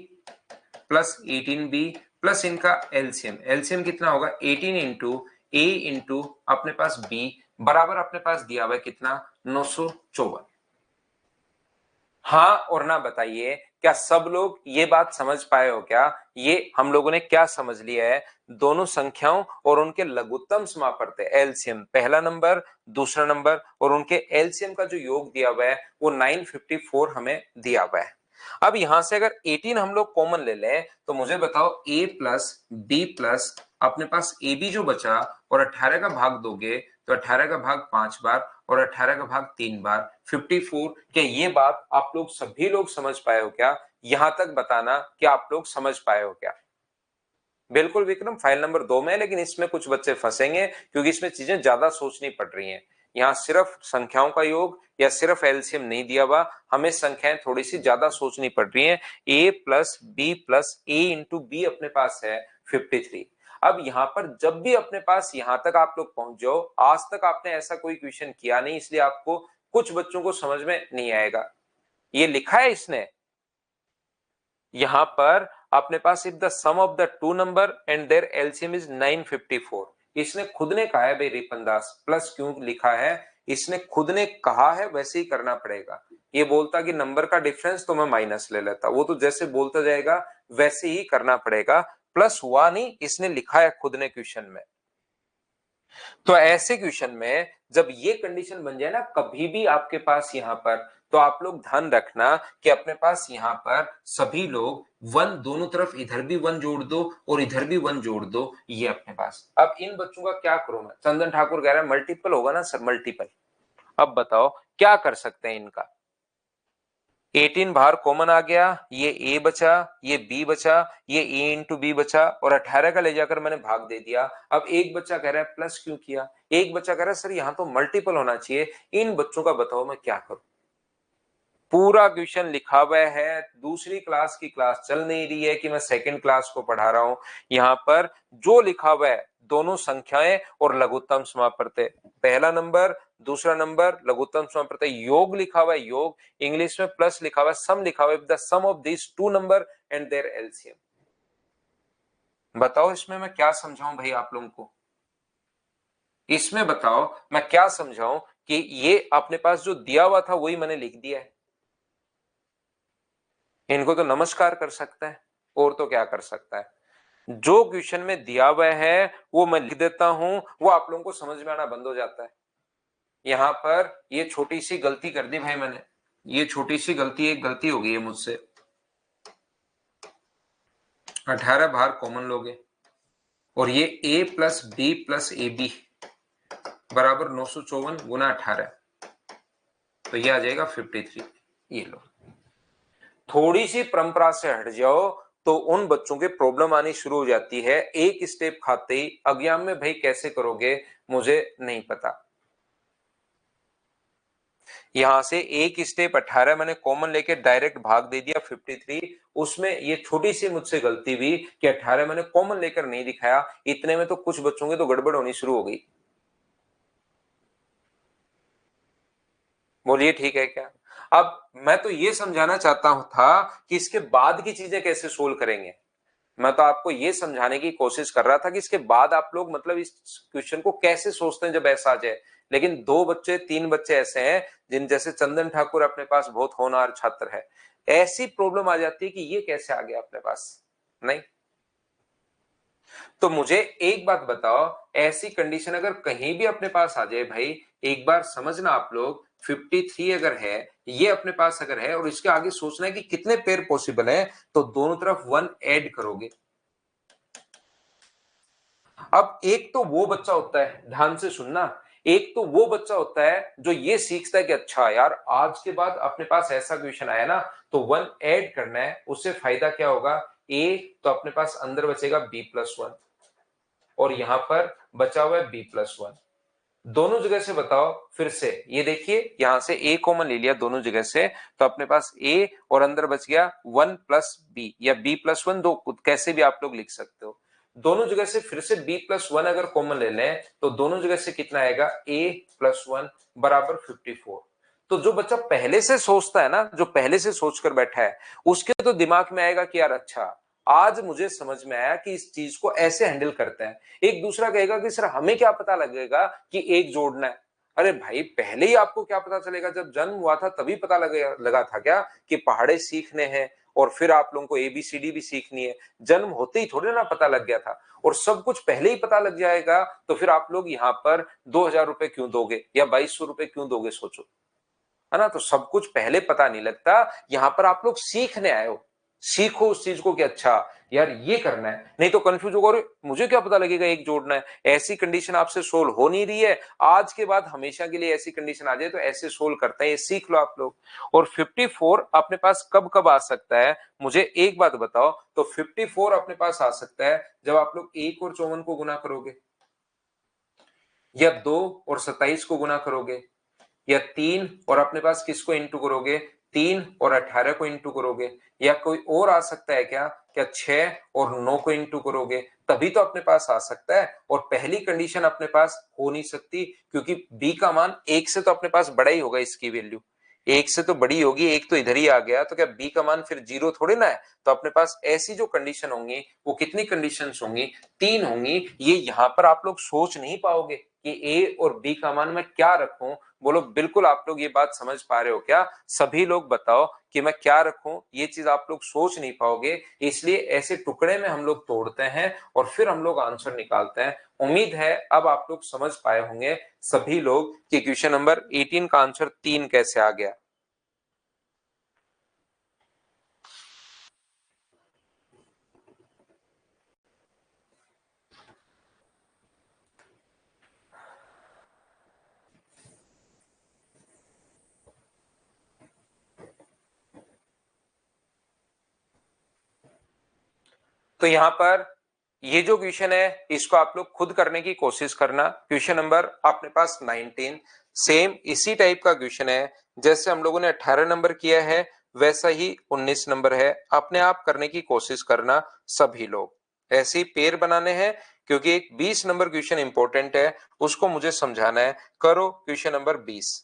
प्लस 18b प्लस इनका एलसीएम, एलसीएम कितना होगा 18 इंटू ए इंटू अपने पास b बराबर अपने पास दिया हुआ है कितना 954। हाँ और ना बताइए, क्या सब लोग ये बात समझ पाए हो क्या? ये हम लोगों ने क्या समझ लिया है, दोनों संख्याओं और उनके लघुत्तम समापवर्तय एलसीएम, पहला नंबर दूसरा नंबर और उनके एलसीएम का जो योग दिया हुआ है वो 954 हमें दिया हुआ है। अब यहां से अगर 18 हम लोग कॉमन ले लें तो मुझे बताओ a प्लस बी प्लस अपने पास ए बी जो बचा और 18 का भाग दोगे तो 18 का भाग 5 बार और 18 का भाग 3 बार 54। क्या ये बात आप लोग सभी लोग समझ पाए हो क्या? यहां तक बताना कि आप लोग समझ पाए हो क्या? बिल्कुल विक्रम, फाइल नंबर 2 में, लेकिन इसमें कुछ बच्चे फंसेंगे क्योंकि इसमें चीजें ज्यादा सोचनी पड़ रही हैं। यहाँ सिर्फ संख्याओं का योग या सिर्फ एलसीएम नहीं दिया हुआ, हमें संख्याएं थोड़ी सी ज्यादा सोचनी पड़ रही हैं। a plus B plus A into B अपने पास है 53। अब यहाँ पर जब भी अपने पास यहाँ तक आप लोग पहुंच जाओ, आज तक आपने ऐसा कोई क्वेश्चन किया नहीं, इसलिए आपको कुछ बच्चों को समझ में नहीं आएगा। ये लिखा है इसने यहां पर अपने पास, if the sum of the two number and their LCM is 954, इसने खुद ने कहा है भाई रिपनदास, प्लस क्यों लिखा है? इसने खुद ने कहा है, वैसे ही करना पड़ेगा। ये बोलता कि नंबर का डिफरेंस तो मैं माइनस ले लेता, वो तो जैसे बोलता जाएगा वैसे ही करना पड़ेगा। प्लस हुआ नहीं, इसने लिखा है खुद ने क्वेश्चन में। तो ऐसे क्वेश्चन में जब ये कंडीशन बन जाए ना कभी भी आपके पास यहाँ पर, तो आप लोग ध्यान रखना कि अपने पास यहाँ पर सभी लोग वन, दोनों तरफ इधर भी वन जोड़ दो और इधर भी वन जोड़ दो, ये अपने पास। अब इन बच्चों का क्या करूं मैं? चंदन ठाकुर कह रहा है मल्टीपल होगा ना सर, मल्टीपल। अब बताओ क्या कर सकते हैं इनका? 18 बाहर कॉमन आ गया, ये a बचा, ये b बचा, ये a इंटू बी बचा और 18 का ले जाकर मैंने भाग दे दिया। अब एक बच्चा कह रहा है प्लस क्यों किया, एक बच्चा कह रहा है सर यहाँ तो मल्टीपल होना चाहिए। इन बच्चों का बताओ मैं क्या करूं? पूरा क्वेश्चन लिखा हुआ है, दूसरी क्लास की क्लास चल नहीं रही है कि मैं सेकंड क्लास को पढ़ा रहा हूं। यहाँ पर जो लिखा हुआ है दोनों संख्याएं और लघुत्तम समापवर्तय। पहला नंबर, दूसरा नंबर, लघुत्तम समापवर्तय, योग लिखा हुआ है योग, इंग्लिश में प्लस लिखा हुआ है, सम लिखा हुआ है, the sum of these two number and their LCM. बताओ इसमें मैं क्या समझाऊं भाई आप लोगों को, इसमें बताओ मैं क्या समझाऊं कि ये अपने पास जो दिया हुआ था वही मैंने लिख दिया है। इनको तो नमस्कार कर सकता है, और तो क्या कर सकता है। जो क्वेश्चन में दिया हुआ है वो मैं लिख देता हूं, वो आप लोगों को समझ में आना बंद हो जाता है। यहां पर ये छोटी सी गलती कर दी भाई मैंने, ये छोटी सी गलती, एक गलती हो गई है मुझसे। 18 बाहर कॉमन लोगे और ये a plus B plus A B बराबर 954 गुना 18, तो ये आ जाएगा 53। ये लो, थोड़ी सी परंपरा से हट जाओ तो उन बच्चों के प्रॉब्लम आनी शुरू हो जाती है। एक स्टेप खाते ही एग्जाम में भाई कैसे करोगे मुझे नहीं पता। यहां से एक स्टेप 18 मैंने कॉमन लेके डायरेक्ट भाग दे दिया 53, उसमें ये छोटी सी मुझसे गलती हुई कि 18 मैंने कॉमन लेकर नहीं दिखाया। इतने में तो कुछ बच्चों की तो गड़बड़ होनी शुरू हो गई। बोलिए ठीक है क्या। अब मैं तो ये समझाना चाहता हूं था कि इसके बाद की चीजें कैसे सोल्व करेंगे। मैं तो आपको ये समझाने की कोशिश कर रहा था कि इसके बाद आप लोग मतलब इस क्वेश्चन को कैसे सोचते हैं जब ऐसा आ जाए। लेकिन 2 बच्चे 3 बच्चे ऐसे हैं जिन जैसे चंदन ठाकुर अपने पास बहुत होनहार छात्र है, ऐसी प्रॉब्लम आ जाती है कि ये कैसे आ गया अपने पास। नहीं तो मुझे एक बात बताओ, ऐसी कंडीशन अगर कहीं भी अपने पास आ जाए भाई, एक बार समझना आप लोग, 53 अगर है, ये अपने पास अगर है और इसके आगे सोचना है कि कितने पेयर पॉसिबल है, तो दोनों तरफ 1 ऐड करोगे। अब एक तो वो बच्चा होता है, ध्यान से सुनना, एक तो वो बच्चा होता है जो ये सीखता है कि अच्छा यार आज के बाद अपने पास ऐसा क्वेश्चन आया ना तो 1 ऐड करना है, उससे फायदा क्या होगा, ए तो अपने पास अंदर बचेगा b+1 और यहां पर बचा हुआ है b+1। दोनों जगह से बताओ फिर से, ये देखिए यहां से a कॉमन ले लिया दोनों जगह से, तो अपने पास a और अंदर बच गया 1 प्लस b या b+1, दो कैसे भी आप लोग लिख सकते हो। दोनों जगह से फिर से b+1 अगर कॉमन ले लें तो दोनों जगह से कितना आएगा, a+1 बराबर 54। तो जो बच्चा पहले से सोचता है ना, जो पहले से सोचकर बैठा है, उसके तो दिमाग में आएगा कि यार अच्छा आज मुझे समझ में आया कि इस चीज को ऐसे हैंडल करते हैं। एक दूसरा कहेगा कि सर हमें क्या पता लगेगा कि एक जोड़ना है। अरे भाई पहले ही आपको क्या पता चलेगा, जब जन्म हुआ था तभी पता लगा था क्या कि पहाड़े सीखने हैं और फिर आप लोगों को एबीसीडी भी सीखनी है। जन्म होते ही थोड़े ना पता लग गया था, और सब कुछ पहले ही पता लग जाएगा तो फिर आप लोग यहाँ पर 2000 रुपए क्यों दोगे या 2200 रुपए क्यों दोगे, सोचो, है ना। तो सब कुछ पहले पता नहीं लगता, यहां पर आप लोग सीखने आए हो, सीखो उस चीज को कि अच्छा यार ये करना है, नहीं तो कंफ्यूज होगा, और मुझे क्या पता लगेगा एक जोड़ना है। ऐसी कंडीशन आपसे सोल्व हो नहीं रही है, आज के बाद हमेशा के लिए ऐसी कंडीशन आ जाए तो ऐसे सोल्व करते हैं, ये सीख लो आप लोग। और 54 अपने पास कब कब आ सकता है, मुझे एक बात बताओ, तो 54 अपने पास आ सकता है जब आप लोग 1 और 54 को गुना करोगे, या 2 और 27 को गुना करोगे, या 3 और अपने पास किसको इंटू करोगे, 3 और 18 को इंटू करोगे, या कोई और आ सकता है क्या 6 और 9 को इंटू करोगे, तभी तो अपने पास आ सकता है। और पहली कंडीशन अपने पास हो नहीं सकती क्योंकि b का मान 1 से तो अपने पास बड़ा ही होगा, इसकी वैल्यू 1 से तो बड़ी होगी, 1 तो इधर ही आ गया, तो क्या b का मान फिर 0 थोड़े ना है। तो अपने पास ऐसी जो कंडीशन होंगी वो कितनी कंडीशंस होंगी, 3 होंगी। ये यहां पर आप लोग सोच नहीं पाओगे कि a और b का मान मैं क्या रखूं। बोलो बिल्कुल आप लोग ये बात समझ पा रहे हो क्या, सभी लोग बताओ कि मैं क्या रखूं, ये चीज आप लोग सोच नहीं पाओगे। इसलिए ऐसे टुकड़े में हम लोग तोड़ते हैं और फिर हम लोग आंसर निकालते हैं। उम्मीद है अब आप लोग समझ पाए होंगे सभी लोग कि क्वेश्चन नंबर 18 का आंसर 3 कैसे आ गया। तो यहां पर ये जो क्वेश्चन है इसको आप लोग खुद करने की कोशिश करना। क्वेश्चन नंबर अपने पास 19 सेम इसी टाइप का क्वेश्चन है, जैसे हम लोगों ने 18 नंबर किया है वैसा ही 19 नंबर है। अपने आप करने की कोशिश करना सभी लोग, ऐसे ही पेयर बनाने हैं। क्योंकि एक 20 नंबर क्वेश्चन इंपॉर्टेंट है, उसको मुझे समझाना है। करो क्वेश्चन नंबर 20।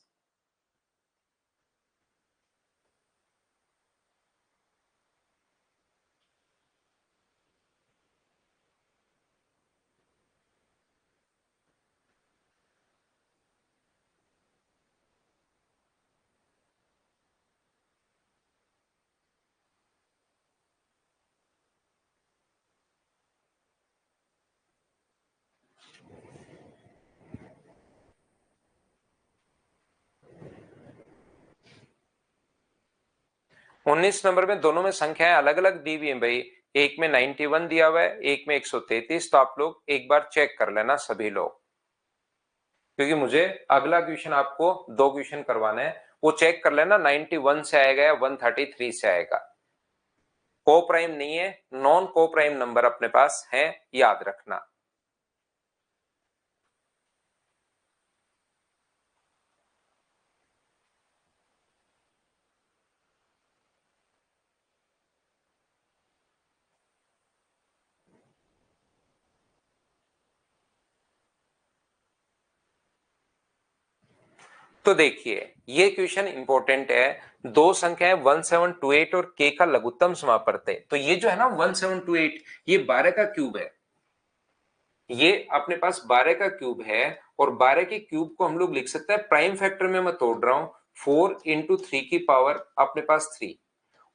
19 नंबर में दोनों में संख्याएं अलग अलग दी हुई हैं भाई। एक में 91 दिया हुआ है, एक में 133। तो आप लोग एक बार चेक कर लेना सभी लोग, क्योंकि मुझे अगला क्वेश्चन आपको 2 क्वेश्चन करवाना है। वो चेक कर लेना 91 से आएगा या 133 से आएगा। को प्राइम नहीं है, नॉन को प्राइम नंबर अपने पास है, याद रखना। तो देखिए ये क्वेश्चन इंपॉर्टेंट है। दो संख्याएं 1728 और k का लघुत्तम समापवर्त है। तो ये जो है ना 1728, ये 12 का क्यूब है। ये अपने पास 12 का क्यूब है, और 12 के क्यूब को हम लोग लिख सकते हैं प्राइम फैक्टर में। मैं तोड़ रहा हूं 4 इंटू 3 की पावर अपने पास 3,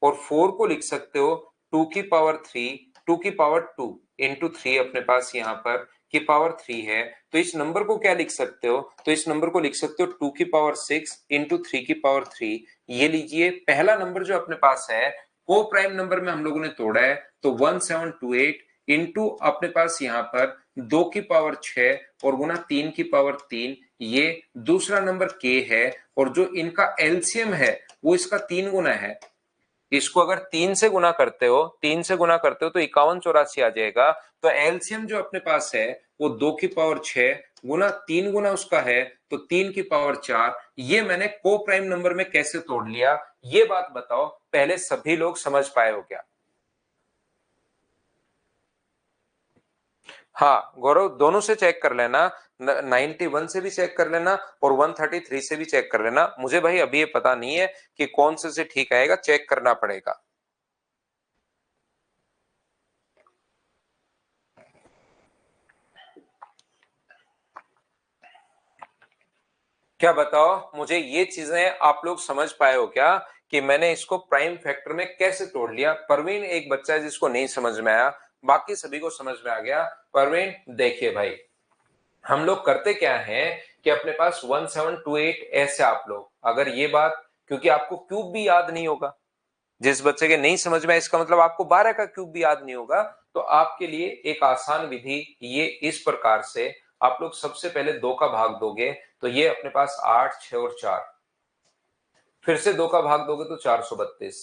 और 4 को लिख सकते हो 2 की पावर 3, 2 की पावर 2 इंटू 3 अपने पास यहाँ पर की पावर 3 है। तो इस नंबर को क्या लिख सकते हो? तो इस नंबर को लिख सकते हो 2 की पावर 6 इंटू 3 की पावर 3। ये लीजिए पहला नंबर जो अपने पास है, को प्राइम नंबर में हम लोगों ने तोड़ा है, तो 1728 इंटू अपने पास यहाँ पर 2 की पावर 6 और गुना 3 की पावर 3। ये दूसरा नंबर के है, और जो इनका एलसीएम है वो इसका 3 गुना है। इसको अगर 3 से गुना करते हो, 3 से गुना करते हो तो 5184 आ जाएगा। तो एलसीएम जो अपने पास है वो 2 की पावर 6 गुना 3 गुना उसका है, तो 3 की पावर 4। ये मैंने को प्राइम नंबर में कैसे तोड़ लिया, ये बात बताओ पहले सभी लोग समझ पाए हो क्या? हाँ गौरव, दोनों से चेक कर लेना। 91 से भी चेक कर लेना और 133 से भी चेक कर लेना। मुझे भाई अभी ये पता नहीं है कि कौन से ठीक आएगा, चेक करना पड़ेगा। क्या बताओ मुझे, ये चीजें आप लोग समझ पाए हो क्या कि मैंने इसको प्राइम फैक्टर में कैसे तोड़ लिया? परवीन एक बच्चा है जिसको नहीं समझ में आया, बाकी सभी को समझ में आ गया। परवीन देखिए भाई, हम लोग करते क्या है कि अपने पास 1728 ऐसे, आप लोग अगर ये बात, क्योंकि आपको क्यूब भी याद नहीं होगा, जिस बच्चे के नहीं समझ में आए, इसका मतलब आपको 12 का क्यूब भी याद नहीं होगा। तो आपके लिए एक आसान विधि ये इस प्रकार से, आप लोग सबसे पहले 2 का भाग दोगे तो ये अपने पास 8, 6 और 4। फिर से 2 का भाग दोगे तो 432।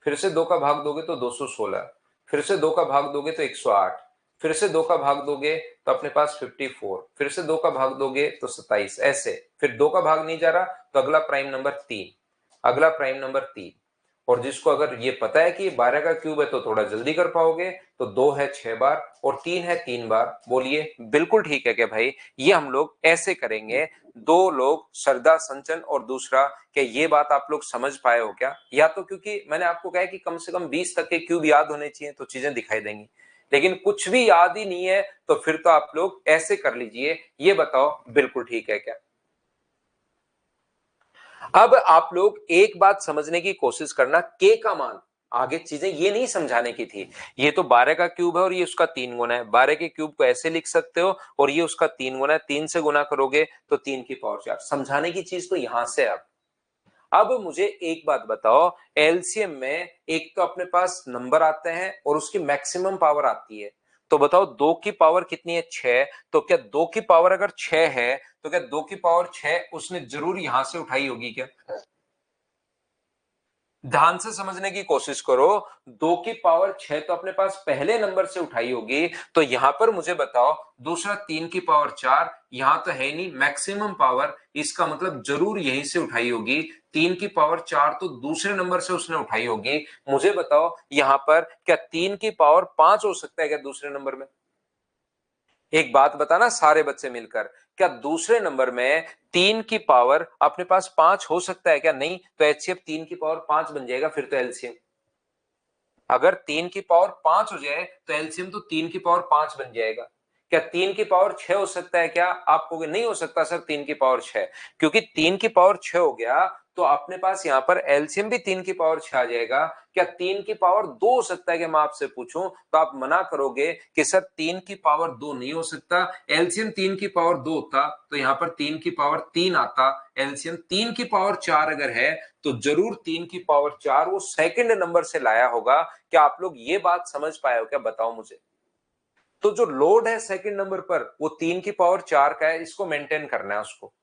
फिर से 2 का भाग दोगे तो 216। फिर से 2 का भाग दोगे तो 108। फिर से 2 का भाग दोगे तो अपने पास 54। फिर से 2 का भाग दोगे तो 27। ऐसे फिर 2 का भाग नहीं जा रहा तो अगला प्राइम नंबर 3, अगला प्राइम नंबर 3। और जिसको अगर ये पता है कि 12 का क्यूब है तो थोड़ा जल्दी कर पाओगे, तो 2 है 6 बार और 3 है 3 बार। बोलिए बिल्कुल ठीक है क्या भाई? ये हम लोग ऐसे करेंगे। दो लोग, श्रद्धा संचन और दूसरा, क्या ये बात आप लोग समझ पाए हो क्या? या तो क्योंकि मैंने आपको कहा कि कम से कम 20 तक के क्यूब याद होने चाहिए तो चीजें दिखाई देंगी, लेकिन कुछ भी याद ही नहीं है तो फिर तो आप लोग ऐसे कर लीजिए। ये बताओ बिल्कुल ठीक है क्या? अब आप लोग एक बात समझने की कोशिश करना, के का मान, आगे चीजें ये नहीं समझाने की थी। ये तो 12 का क्यूब है और ये उसका 3 गुना है। 12 के क्यूब को ऐसे लिख सकते हो और ये उसका 3 गुना है। 3 से गुना करोगे तो 3 की पावर 4। समझाने की चीज तो यहां से। अब मुझे एक बात बताओ, एलसीएम में एक तो अपने पास नंबर आते हैं और उसकी मैक्सिमम पावर आती है। तो बताओ 2 की पावर कितनी है? 6। तो क्या 2 की पावर अगर 6 है तो क्या 2 की पावर 6 उसने जरूर यहां से उठाई होगी क्या? ध्यान से समझने की कोशिश करो। 2 की पावर 6 तो अपने पास पहले नंबर से उठाई होगी। तो यहां पर मुझे बताओ दूसरा 3 की पावर 4 यहां तो है नहीं मैक्सिमम पावर, इसका मतलब जरूर यहीं से उठाई होगी। 3 की पावर 4 तो दूसरे नंबर से उसने उठाई होगी। मुझे बताओ यहां पर क्या 3 की पावर 5 हो सकता है क्या दूसरे नंबर में? एक बात बताना सारे बच्चे मिलकर, क्या दूसरे नंबर में 3 की पावर अपने पास 5 हो सकता है क्या? नहीं, तो एचसीएफ 3 की पावर 5 बन जाएगा फिर तो एलसीएम। अगर 3 की पावर 5 हो जाए तो एलसीएम तो 3 की पावर 5 बन जाएगा। क्या 3 की पावर 6 हो सकता है क्या? आप कहोगे नहीं हो सकता सर 3 की पावर 6, क्योंकि 3 की पावर 6 हो गया तो अपने पास यहां पर एलसीएम भी 3 की पावर 6 आ जाएगा। क्या 3 की पावर 2 हो सकता है कि मैं आपसे पूछूं तो आप मना करोगे कि सर 3 की पावर 2 नहीं हो सकता, एलसीएम 3 की पावर 2 होता तो यहां पर 3 की पावर 3 आता। एलसीएम 3 की पावर 4 अगर है तो जरूर 3 की पावर 4 वो सेकंड नंबर से लाया होगा। क्या आप लोग ये बात समझ पाए हो क्या? बताओ मुझे। तो जो लोड है सेकंड नंबर पर वो 3 की पावर 4 का है, इसको मेंटेन करना है उसको।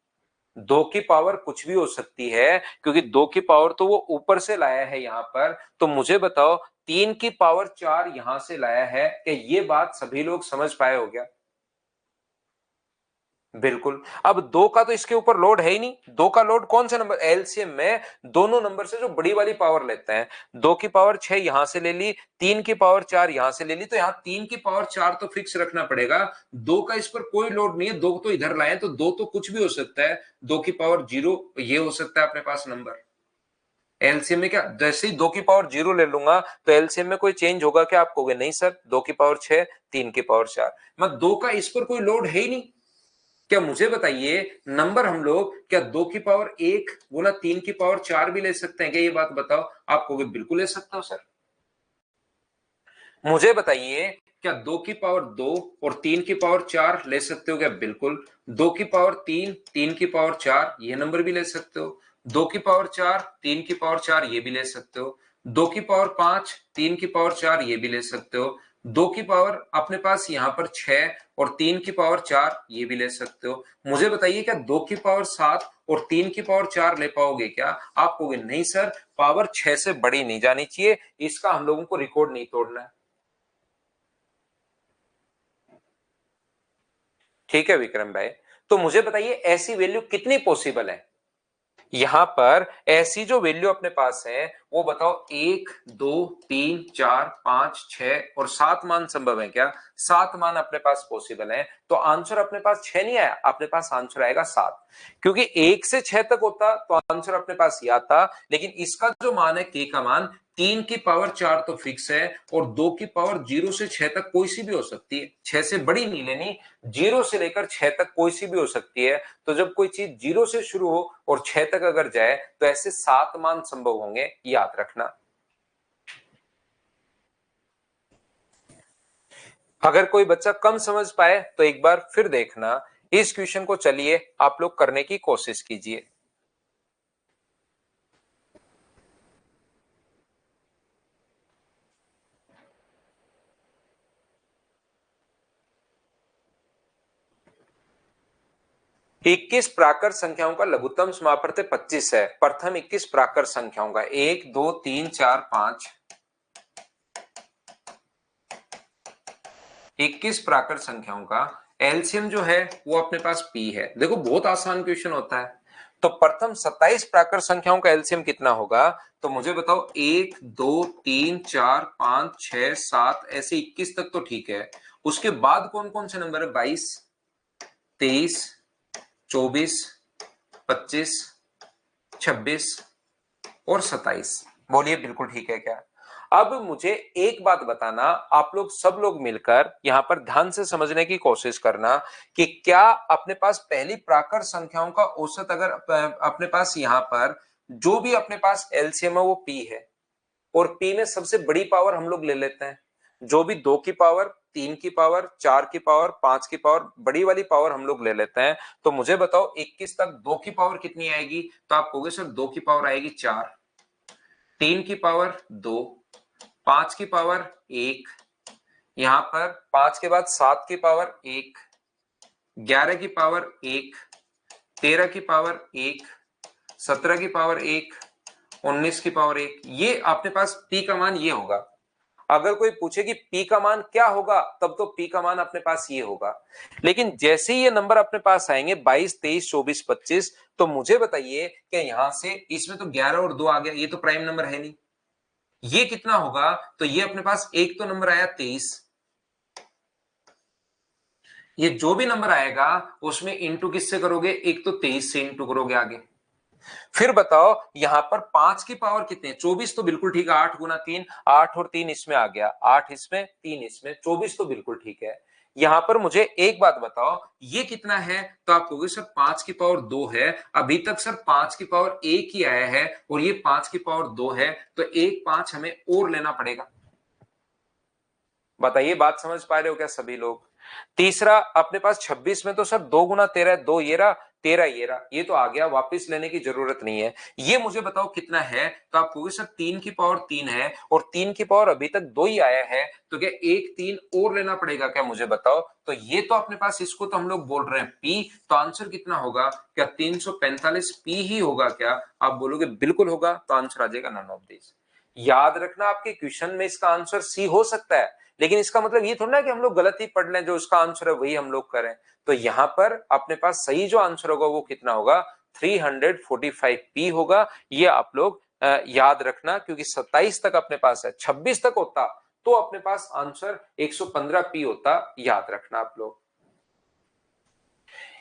2 की पावर कुछ भी हो सकती है क्योंकि 2 की पावर तो वो ऊपर से लाया है यहां पर। तो मुझे बताओ 3 की पावर 4 यहां से लाया है, कि ये बात सभी लोग समझ पाए हो क्या? बिल्कुल। अब 2 का तो इसके ऊपर लोड है ही नहीं। 2 का लोड कौन सा नंबर? एलसीएम में दोनों नंबर से जो बड़ी वाली पावर लेते हैं। 2 की पावर 6 यहां से ले ली, 3 की पावर 4 यहां से ले ली, तो यहां 3 की पावर 4 तो फिक्स रखना पड़ेगा। 2 का इस पर कोई लोड नहीं है, 2 तो इधर लाए तो 2 तो कुछ भी हो सकता है। 2 की पावर 0 ये हो सकता है अपने पास नंबर। एलसीएम में क्या जैसे ही 2 की पावर 0 ले लूंगा तो एलसीएम में कोई चेंज होगा क्या? आप कहोगे नहीं सर 2 की पावर 6, 3 की पावर 4, मैं 2 का इस पर कोई लोड है ही नहीं। क्या मुझे बताइए नंबर हम लोग क्या 2 की पावर 1 गुना 3 की पावर 4 भी ले सकते हैं क्या? ये बात बताओ। आप कहोगे बिल्कुल ले सकते हो सर। मुझे बताइए क्या 2 की पावर 2 और 3 की पावर 4 ले सकते हो क्या? बिल्कुल। 2 की पावर 3, 3 की पावर 4 ये नंबर भी ले सकते हो। 2 की पावर 4, 3 की पावर 4 ये भी ले सकते हो। 2 की पावर 5, 3 की पावर 4 ये भी ले सकते हो। 2 की पावर अपने पास यहां पर 6 और 3 की पावर 4 ये भी ले सकते हो। मुझे बताइए क्या 2 की पावर 7 और 3 की पावर 4 ले पाओगे क्या? आप कहोगे नहीं सर पावर 6 से बड़ी नहीं जानी चाहिए, इसका हम लोगों को रिकॉर्ड नहीं तोड़ना है। ठीक है विक्रम भाई, तो मुझे बताइए ऐसी वैल्यू कितनी पॉसिबल है? यहां पर ऐसी जो वैल्यू अपने पास है वो बताओ 1, 2, 3, 4, 5, 6 और 7 मान संभव है क्या? 7 मान अपने पास पॉसिबल है। तो आंसर अपने पास 6 नहीं आया, अपने पास आंसर आएगा 7, क्योंकि 1 से 6 तक होता तो आंसर अपने पास यह आता। लेकिन इसका जो मान है के का मान 3 की पावर 4 तो फिक्स है और 2 की पावर 0 से 6 तक कोई सी भी हो सकती है, 6 से बड़ी नहीं लेनी, 0 से लेकर 6 तक कोई सी भी हो सकती है। तो जब कोई चीज 0 से शुरू हो और 6 तक अगर जाए तो ऐसे 7 मान संभव होंगे, याद रखना। अगर कोई बच्चा कम समझ पाए तो एक बार फिर देखना, इस क्वेश्चन को चलिए आप लोग करने की कोशिश कीजिए। 21 प्राकृत संख्याओं का लघुत्तम समापवर्त 25 है। प्रथम 21 प्राकृत संख्याओं का 1, 2, 3, 4, 5, 21 प्राकृत संख्याओं का एलसीएम जो है वो अपने पास पी है। देखो बहुत आसान क्वेश्चन होता है। तो प्रथम 27 प्राकृत संख्याओं का एलसीएम कितना होगा? तो मुझे बताओ 1, 2, 3, 4, 5, 6, 7 ऐसे 21 तक तो ठीक है। उसके बाद कौन कौन से नंबर है? 22, 23, 24, 25, 26 और 27। बोलिए बिल्कुल ठीक है क्या? अब मुझे एक बात बताना, आप लोग सब लोग मिलकर यहां पर ध्यान से समझने की कोशिश करना कि क्या अपने पास पहली प्राकृत संख्याओं का औसत अगर अपने पास यहां पर जो भी अपने पास एलसीएम है वो पी है, और पी में सबसे बड़ी पावर हम लोग ले लेते हैं। जो भी 2 की पावर, 3 की पावर, 4 की पावर, 5 की पावर, बड़ी वाली पावर हम लोग ले लेते हैं। तो मुझे बताओ 21 तक 2 की पावर कितनी आएगी? तो आप कहोगे सर 2 की पावर आएगी 4, 3 की पावर 2, 5 की पावर 1, यहां पर 5 के बाद 7 की पावर 1, 11 की पावर 1, 13 की पावर 1, 17 की पावर 1, 19 की पावर 1। ये आपके पास पी का मान ये होगा। अगर कोई पूछे कि पी का मान क्या होगा तब तो पी का मान अपने पास ये होगा। लेकिन जैसे ही ये नंबर अपने पास आएंगे 22, 23, 24, 25, तो मुझे बताइए कि यहां से इसमें तो 11 और 2 आ गया, ये तो प्राइम नंबर है नहीं। ये कितना होगा? तो ये अपने पास एक तो नंबर आया 23, ये जो भी नंबर आएगा उसमें इंटू किससे करोगे, एक तो 23 से इंटू करोगे आगे। फिर बताओ यहां पर 5 की पावर कितनी है, 24 तो बिल्कुल ठीक है, 8 गुना 3, 8 और 3 इसमें आ गया, 8 इसमें 3 इसमें, 24 तो बिल्कुल ठीक है। यहां पर मुझे एक बात बताओ ये कितना है, तो आप कहोगे सर 5 की पावर 2 है, अभी तक सर 5 की पावर 1 ही आया है और ये 5 की पावर 2 है, तो एक 5 हमें और लेना पड़ेगा। बताइए बात समझ पा रहे हो क्या सभी लोग। तीसरा अपने पास 26 में तो सर 2 गुना 13, 2 ये रहा, 13 ये रहा, ये तो आ गया, वापस लेने की जरूरत नहीं है। ये मुझे बताओ कितना है, तो आप कहोगे सर 3 की पावर 3 है और 3 की पावर अभी तक 2 ही आया है, तो क्या एक 3 और लेना पड़ेगा क्या, मुझे बताओ। तो ये तो अपने पास, इसको तो हम लोग बोल रहे हैं पी, तो आंसर कितना होगा, क्या 345 पी ही होगा क्या, आप बोलोगे बिल्कुल होगा, तो आंसर आ जाएगा नन ऑफ दिस। याद रखना आपके क्वेश्चन में इसका आंसर सी हो सकता है, लेकिन इसका मतलब ये थोड़ा ना कि हम लोग गलत ही पढ़ लें, जो उसका आंसर है वही हम लोग करें। तो यहां पर अपने पास सही जो आंसर होगा वो कितना होगा, 345 पी होगा। ये आप लोग याद रखना, क्योंकि 27 तक अपने पास है, 26 तक होता तो अपने पास आंसर 115 पी होता, याद रखना आप लोग।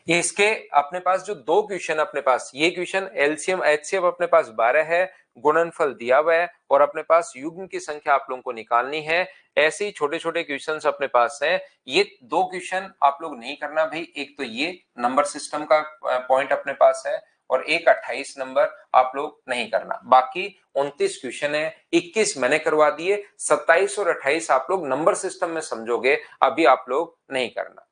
इसके अपने पास जो दो क्वेश्चन अपने पास, ये क्वेश्चन एलसीएम एचसीएफ अपने पास 12 है, गुणनफल दिया हुआ है और अपने पास युग्म की संख्या आप लोगों को निकालनी है। ऐसे ही छोटे छोटे क्वेश्चंस अपने पास हैं। ये दो क्वेश्चन आप लोग नहीं करना भाई, एक तो ये नंबर सिस्टम का पॉइंट अपने पास है और एक 28 नंबर आप लोग नहीं करना। बाकी 29 क्वेश्चन है, 21 मैंने करवा दिए, 27 और 28 आप लोग नंबर सिस्टम में समझोगे, अभी आप लोग नहीं करना।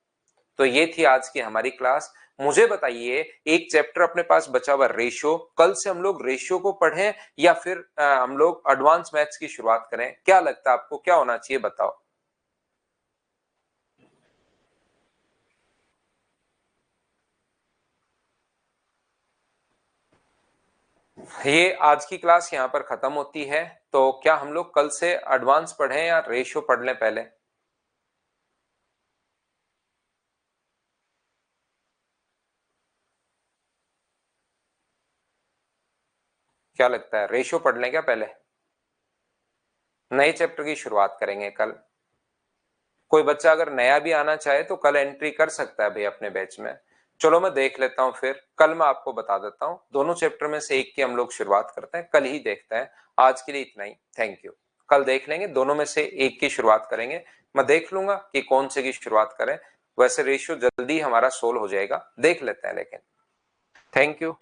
तो ये थी आज की हमारी क्लास। मुझे बताइए एक चैप्टर अपने पास बचा हुआ रेशियो, कल से हम लोग रेशियो को पढ़ें या फिर हम लोग एडवांस मैथ्स की शुरुआत करें, क्या लगता है आपको, क्या होना चाहिए बताओ। ये आज की क्लास यहाँ पर खत्म होती है, तो क्या हम लोग कल से एडवांस पढ़ें या रेशियो पढ़ लें पहले। क्या लगता है, रेशियो पढ़ लें क्या पहले, नए चैप्टर की शुरुआत करेंगे कल। कोई बच्चा अगर नया भी आना चाहे तो कल एंट्री कर सकता है भाई अपने बैच में। चलो मैं देख लेता हूँ, फिर कल मैं आपको बता देता हूँ, दोनों चैप्टर में से एक की हम लोग शुरुआत करते हैं, कल ही देखते हैं। आज के लिए इतना ही, थैंक यू। कल देख लेंगे, दोनों में से एक की शुरुआत करेंगे, मैं देख लूंगा कि कौन से की शुरुआत करें। वैसे रेशियो जल्दी हमारा सोल्व हो जाएगा, देख लेते हैं लेकिन। Thank you.